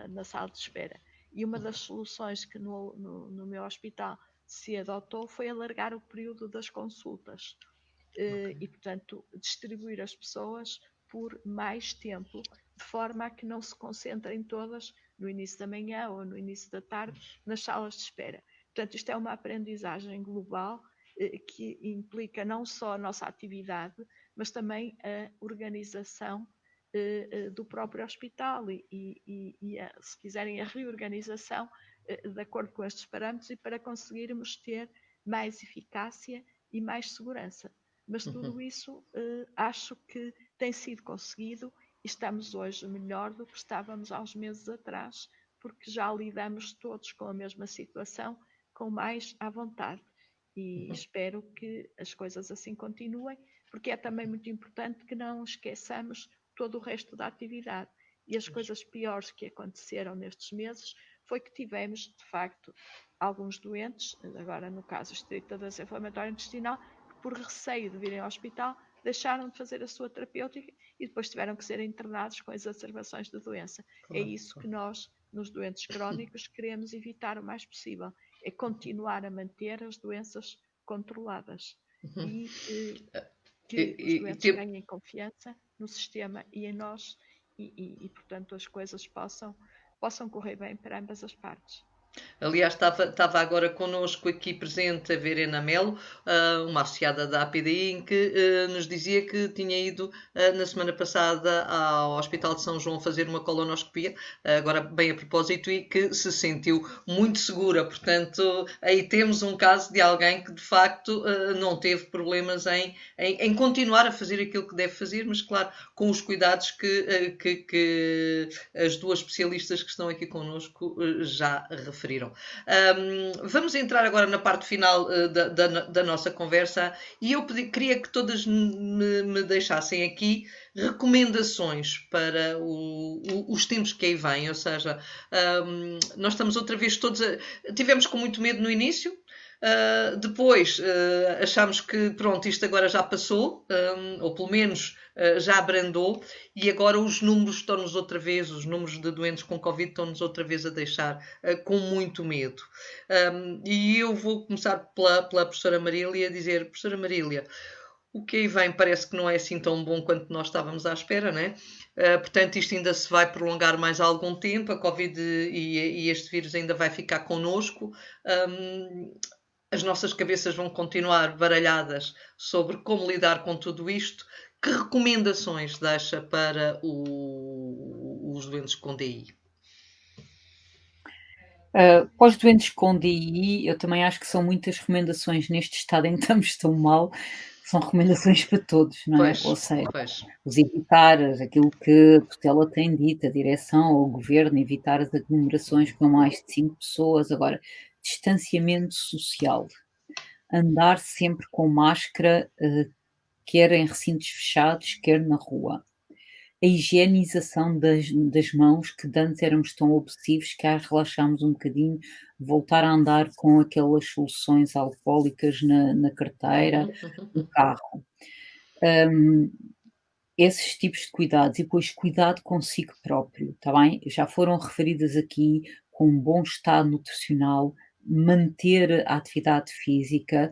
na sala de espera. E uma das soluções que no meu hospital se adotou foi alargar o período das consultas e, portanto, distribuir as pessoas por mais tempo, de forma a que não se concentrem todas no início da manhã ou no início da tarde nas salas de espera. Portanto, isto é uma aprendizagem global que implica não só a nossa atividade, mas também a organização do próprio hospital e se quiserem, a reorganização de acordo com estes parâmetros e para conseguirmos ter mais eficácia e mais segurança. Mas tudo isso acho que tem sido conseguido e estamos hoje melhor do que estávamos há uns meses atrás, porque já lidamos todos com a mesma situação, com mais à vontade. E espero que as coisas assim continuem, porque é também muito importante que não esqueçamos todo o resto da atividade. E as coisas piores que aconteceram nestes meses foi que tivemos, de facto, alguns doentes, agora no caso estrito da doença inflamatória intestinal, que por receio de virem ao hospital, deixaram de fazer a sua terapêutica e depois tiveram que ser internados com exacerbações da doença. Claro, é isso que nós, nos doentes crónicos, queremos evitar o mais possível. É continuar a manter as doenças controladas e que os doentes ganhem confiança no sistema e em nós e portanto, as coisas possam correr bem para ambas as partes. Aliás, estava agora connosco aqui presente a Verena Melo, uma associada da APDI, em que nos dizia que tinha ido na semana passada ao Hospital de São João fazer uma colonoscopia, agora bem a propósito, e que se sentiu muito segura. Portanto, aí temos um caso de alguém que de facto não teve problemas em continuar a fazer aquilo que deve fazer, mas claro, com os cuidados que as duas especialistas que estão aqui connosco já referiram. Vamos entrar agora na parte final da nossa conversa e eu queria que todas me deixassem aqui recomendações para os tempos que aí vêm, ou seja, nós estamos outra vez todos tivemos com muito medo no início. Depois achámos que pronto, isto agora já passou, ou pelo menos já abrandou, e agora os números estão-nos outra vez, os números de doentes com Covid estão-nos outra vez a deixar com muito medo. E eu vou começar pela professora Marília a dizer, professora Marília, o que aí vem parece que não é assim tão bom quanto nós estávamos à espera, não é? Portanto, isto ainda se vai prolongar mais algum tempo, a Covid e este vírus ainda vai ficar connosco. As nossas cabeças vão continuar baralhadas sobre como lidar com tudo isto. Que recomendações deixa para os doentes com DI? Para os doentes com DI, eu também acho que são muitas recomendações neste estado em que estamos tão mal, são recomendações para todos, não é? Ou seja, os evitar aquilo que a tutela tem dito, a direção ou o governo, evitar as aglomerações com mais de 5 pessoas. Agora, distanciamento social, andar sempre com máscara, quer em recintos fechados, quer na rua. A higienização das mãos, que antes éramos tão obsessivos que relaxámos um bocadinho, voltar a andar com aquelas soluções alcoólicas na carteira, no carro. Esses tipos de cuidados, e depois cuidado consigo próprio, está bem? Já foram referidas aqui com um bom estado nutricional, manter a atividade física.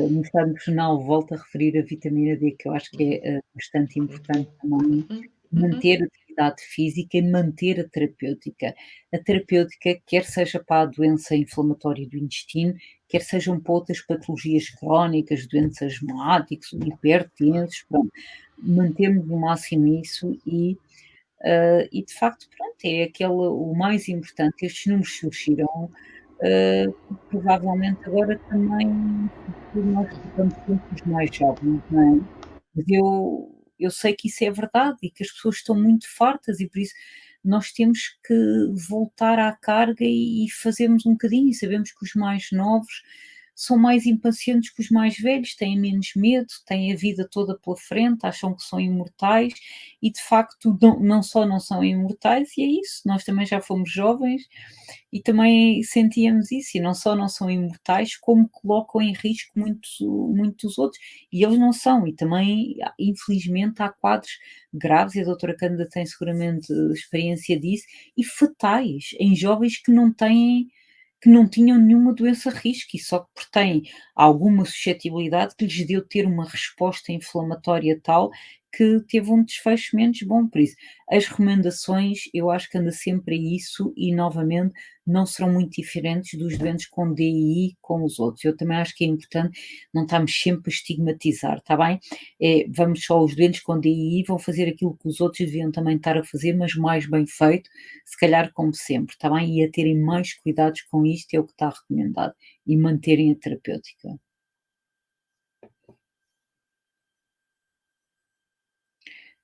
No estado nutricional, volto a referir a vitamina D, que eu acho que é bastante importante também, manter a atividade física e manter a terapêutica. A terapêutica, quer seja para a doença inflamatória do intestino, quer sejam para outras patologias crónicas, doentes asmáticos, hipertensos, pronto, mantemos no máximo isso e de facto, pronto, é o mais importante. Estes números surgiram provavelmente agora também nós ficamos sempre os mais jovens, não é? Mas eu sei que isso é verdade e que as pessoas estão muito fartas e por isso nós temos que voltar à carga e fazermos um bocadinho e sabemos que os mais novos são mais impacientes que os mais velhos, têm menos medo, têm a vida toda pela frente, acham que são imortais e de facto não só não são imortais e é isso, nós também já fomos jovens e também sentíamos isso, e não só não são imortais, como colocam em risco muitos outros, e eles não são, e também, infelizmente, há quadros graves, e a doutora Cândida tem seguramente experiência disso, e fatais, em jovens que não tinham nenhuma doença risco e só por têm alguma suscetibilidade que lhes deu ter uma resposta inflamatória tal que teve um desfecho menos bom. Por isso, as recomendações, eu acho que anda sempre a isso e, novamente, não serão muito diferentes dos doentes com DI com os outros. Eu também acho que é importante não estarmos sempre a estigmatizar, está bem? Vamos só, os doentes com DI vão fazer aquilo que os outros deviam também estar a fazer, mas mais bem feito, se calhar como sempre, está bem? E a terem mais cuidados com isto é o que está recomendado e manterem a terapêutica.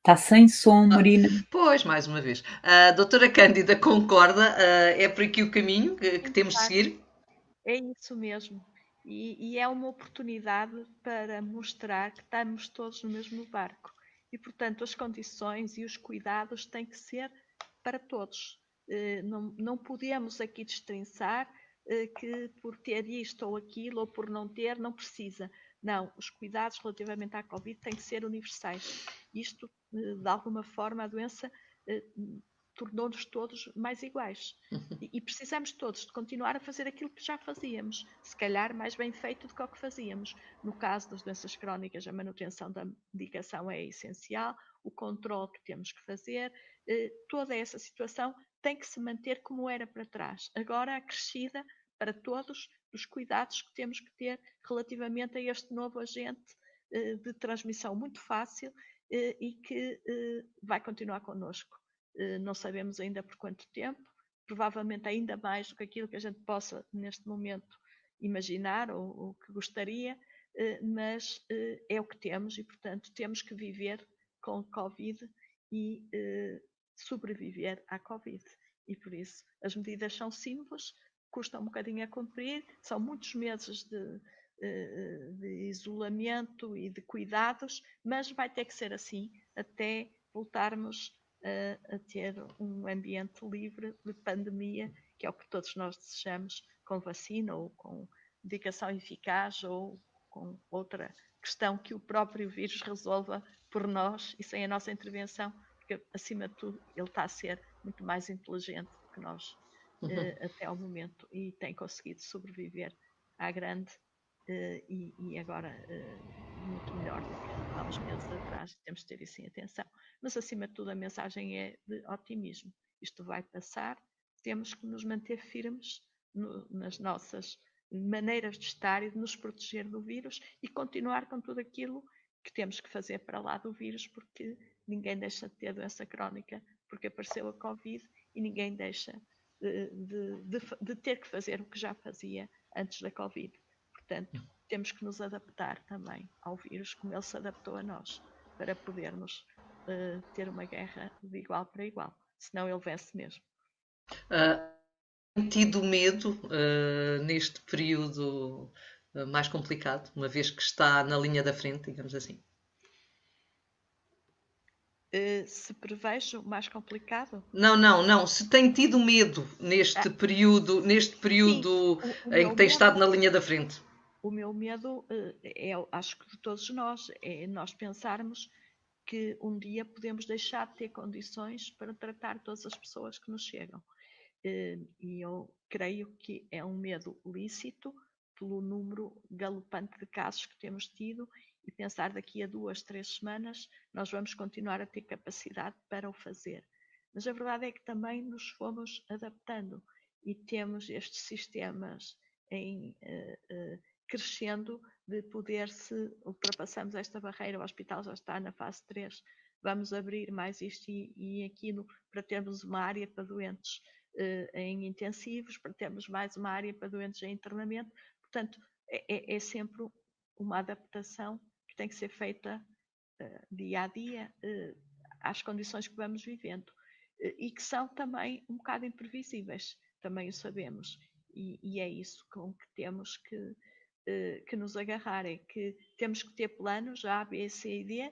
Está sem som, Marina. Pois, mais uma vez. A doutora Cândida concorda, é por aqui o caminho que temos de seguir? É isso mesmo. E é uma oportunidade para mostrar que estamos todos no mesmo barco. E, portanto, as condições e os cuidados têm que ser para todos. Não podemos aqui destrinçar que por ter isto ou aquilo ou por não ter, não precisa. Não, os cuidados relativamente à Covid têm que ser universais. Isto, de alguma forma, a doença tornou-nos todos mais iguais. E precisamos todos de continuar a fazer aquilo que já fazíamos, se calhar mais bem feito do que o que fazíamos. No caso das doenças crónicas, a manutenção da medicação é essencial, o controle que temos que fazer, toda essa situação tem que se manter como era para trás. Agora acrescida para todos os cuidados que temos que ter relativamente a este novo agente de transmissão muito fácil e que vai continuar connosco. Não sabemos ainda por quanto tempo, provavelmente ainda mais do que aquilo que a gente possa neste momento imaginar ou que gostaria, mas é o que temos e, portanto, temos que viver com o Covid e sobreviver à Covid. E por isso as medidas são simples, custam um bocadinho a cumprir, são muitos meses de isolamento e de cuidados, mas vai ter que ser assim até voltarmos a ter um ambiente livre de pandemia, que é o que todos nós desejamos, com vacina ou com medicação eficaz ou com outra questão que o próprio vírus resolva por nós e sem a nossa intervenção, porque acima de tudo ele está a ser muito mais inteligente do que nós até ao momento e tem conseguido sobreviver à grande e agora muito melhor do que há uns meses atrás. Temos de ter isso em atenção. Mas, acima de tudo, a mensagem é de otimismo. Isto vai passar, temos que nos manter firmes nas nossas maneiras de estar e de nos proteger do vírus e continuar com tudo aquilo que temos que fazer para lá do vírus, porque ninguém deixa de ter doença crónica porque apareceu a Covid e ninguém deixa de ter que fazer o que já fazia antes da Covid. Portanto, temos que nos adaptar também ao vírus como ele se adaptou a nós, para podermos ter uma guerra de igual para igual. Senão ele vence mesmo. Tem tido medo neste período mais complicado, uma vez que está na linha da frente, digamos assim? Se prevejo mais complicado? Não. Se tem tido medo neste período em que tem estado na linha da frente. O meu medo acho que de todos nós, é nós pensarmos que um dia podemos deixar de ter condições para tratar todas as pessoas que nos chegam. E eu creio que é um medo lícito pelo número galopante de casos que temos tido e pensar daqui a 2, 3 semanas nós vamos continuar a ter capacidade para o fazer. Mas a verdade é que também nos fomos adaptando e temos estes sistemas em crescendo de poder, se ultrapassamos esta barreira, o hospital já está na fase 3, vamos abrir mais isto e aquilo para termos uma área para doentes em intensivos, para termos mais uma área para doentes em internamento. Portanto, é sempre uma adaptação que tem que ser feita dia a dia às condições que vamos vivendo e que são também um bocado imprevisíveis, também o sabemos. E é isso com que temos que nos agarrar, é que temos que ter planos A, B, C e D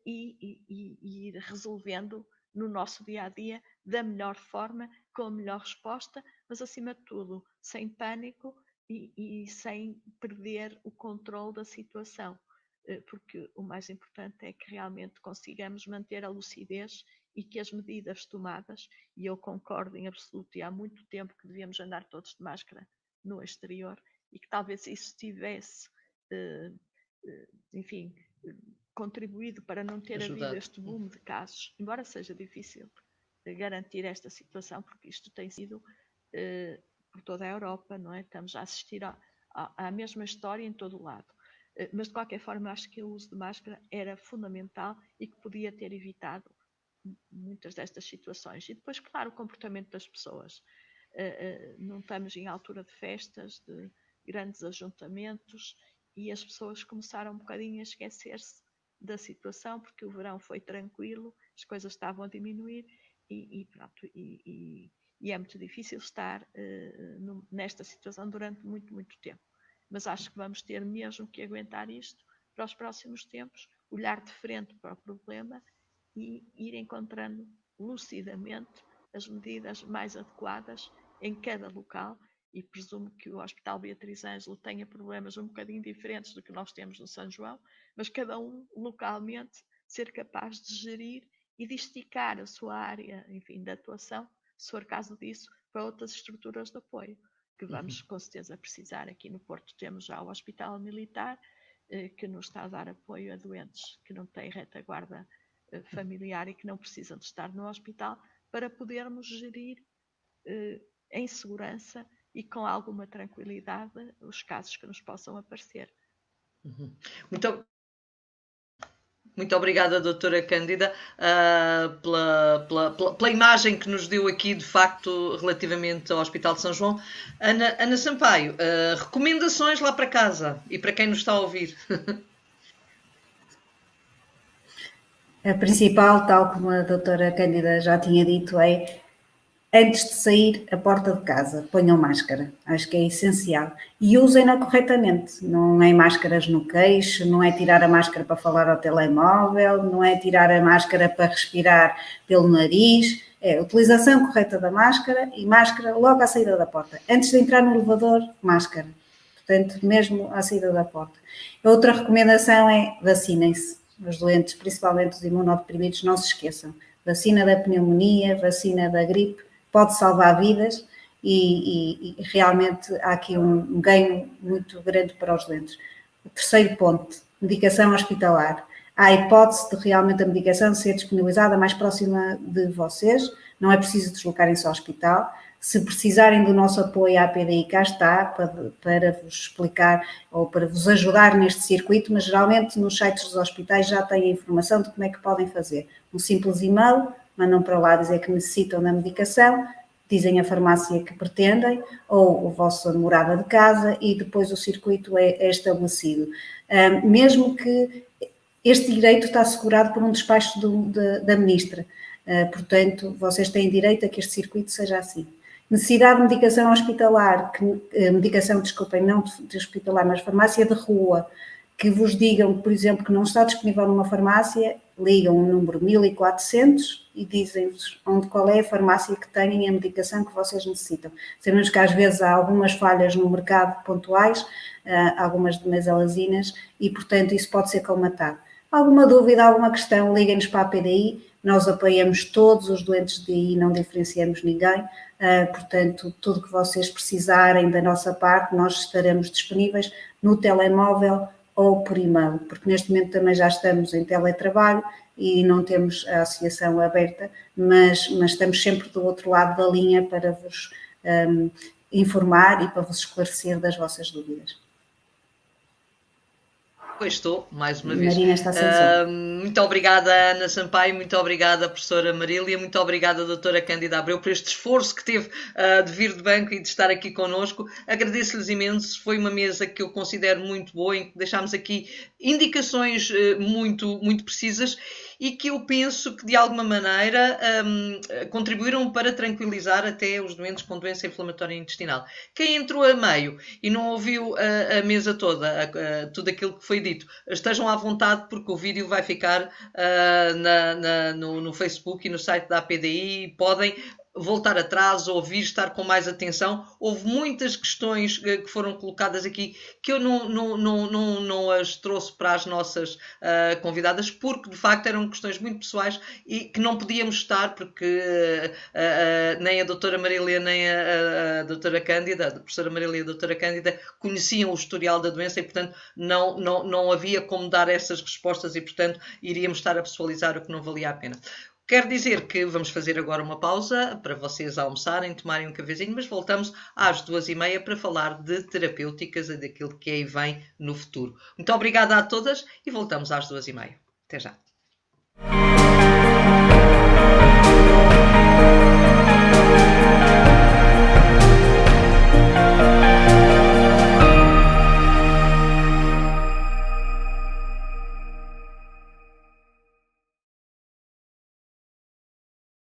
e ir resolvendo no nosso dia a dia da melhor forma, com a melhor resposta, mas acima de tudo sem pânico e sem perder o controle da situação, porque o mais importante é que realmente consigamos manter a lucidez e que as medidas tomadas, e eu concordo em absoluto, e há muito tempo que devíamos andar todos de máscara no exterior, e que talvez isso tivesse, enfim, contribuído para não ter havido este boom de casos, embora seja difícil garantir esta situação, porque isto tem sido por toda a Europa, não é? Estamos a assistir à mesma história em todo o lado. Mas, de qualquer forma, acho que o uso de máscara era fundamental e que podia ter evitado muitas destas situações. E depois, claro, o comportamento das pessoas. Não estamos em altura de festas, de grandes ajuntamentos, e as pessoas começaram um bocadinho a esquecer-se da situação, porque o verão foi tranquilo, as coisas estavam a diminuir e pronto, e é muito difícil estar nesta situação durante muito, muito tempo. Mas acho que vamos ter mesmo que aguentar isto para os próximos tempos, olhar de frente para o problema e ir encontrando lucidamente as medidas mais adequadas em cada local, e presumo que o Hospital Beatriz Ângelo tenha problemas um bocadinho diferentes do que nós temos no São João, mas cada um localmente ser capaz de gerir e de esticar a sua área, enfim, de atuação, se for caso disso, para outras estruturas de apoio, que vamos com certeza precisar. Aqui no Porto temos já o Hospital Militar, que nos está a dar apoio a doentes que não têm retaguarda familiar e que não precisam de estar no hospital, para podermos gerir em segurança e com alguma tranquilidade os casos que nos possam aparecer. Muito obrigada, doutora Cândida, pela imagem que nos deu aqui, de facto, relativamente ao Hospital de São João. Ana Sampaio, recomendações lá para casa e para quem nos está a ouvir? A principal, tal como a doutora Cândida já tinha dito, é antes de sair a porta de casa, ponham máscara. Acho que é essencial. E usem-na corretamente. Não é máscaras no queixo, não é tirar a máscara para falar ao telemóvel, não é tirar a máscara para respirar pelo nariz. É a utilização correta da máscara e máscara logo à saída da porta. Antes de entrar no elevador, máscara. Portanto, mesmo à saída da porta. Outra recomendação é vacinem-se. Os doentes, principalmente os imunodeprimidos, não se esqueçam. Vacina da pneumonia, vacina da gripe, pode salvar vidas e realmente há aqui um ganho muito grande para os doentes. O terceiro ponto, medicação hospitalar. Há a hipótese de realmente a medicação ser disponibilizada mais próxima de vocês, não é preciso deslocarem-se ao hospital. Se precisarem do nosso apoio à APDI, cá está, para vos explicar ou para vos ajudar neste circuito, mas geralmente nos sites dos hospitais já têm a informação de como é que podem fazer. Um simples e-mail, mandam para lá dizer que necessitam da medicação, dizem a farmácia que pretendem ou a vossa morada de casa e depois o circuito é estabelecido. Mesmo que este direito está assegurado por um despacho da ministra, portanto, vocês têm direito a que este circuito seja assim. Necessidade de medicação hospitalar, não de hospitalar, mas farmácia de rua, que vos digam, por exemplo, que não está disponível numa farmácia, ligam o número 1400 e dizem-vos qual é a farmácia que têm a medicação que vocês necessitam. Sabemos que às vezes há algumas falhas no mercado pontuais, algumas de mesalazinas, e portanto isso pode ser colmatado. Alguma dúvida, alguma questão, liguem-nos para a PDI, nós apoiamos todos os doentes de DI, não diferenciamos ninguém, portanto, tudo que vocês precisarem da nossa parte, nós estaremos disponíveis no telemóvel ou por e-mail, porque neste momento também já estamos em teletrabalho e não temos a associação aberta, mas estamos sempre do outro lado da linha para vos informar e para vos esclarecer das vossas dúvidas. Pois estou, mais uma vez. Marina está sem som. Muito obrigada, Ana Sampaio, muito obrigada, professora Marília, muito obrigada, doutora Cândida Abreu, por este esforço que teve de vir de banco e de estar aqui connosco. Agradeço-lhes imenso, foi uma mesa que eu considero muito boa, em que deixámos aqui indicações muito, muito precisas e que eu penso que de alguma maneira contribuíram para tranquilizar até os doentes com doença inflamatória intestinal. Quem entrou a meio e não ouviu a mesa toda, tudo aquilo que foi dito, estejam à vontade, porque o vídeo vai ficar no Facebook e no site da APDI, e podem voltar atrás, ouvir, estar com mais atenção. Houve muitas questões que foram colocadas aqui que eu não as trouxe para as nossas convidadas, porque de facto eram questões muito pessoais e que não podíamos estar, porque nem a doutora Marília nem a doutora Cândida, a professora Marília e a doutora Cândida, conheciam o historial da doença e, portanto, não havia como dar essas respostas e, portanto, iríamos estar a pessoalizar o que não valia a pena. Quero dizer que vamos fazer agora uma pausa para vocês almoçarem, tomarem um cafezinho, mas voltamos às 2h30 para falar de terapêuticas e daquilo que aí vem no futuro. Muito obrigada a todas e voltamos às 2h30. Até já.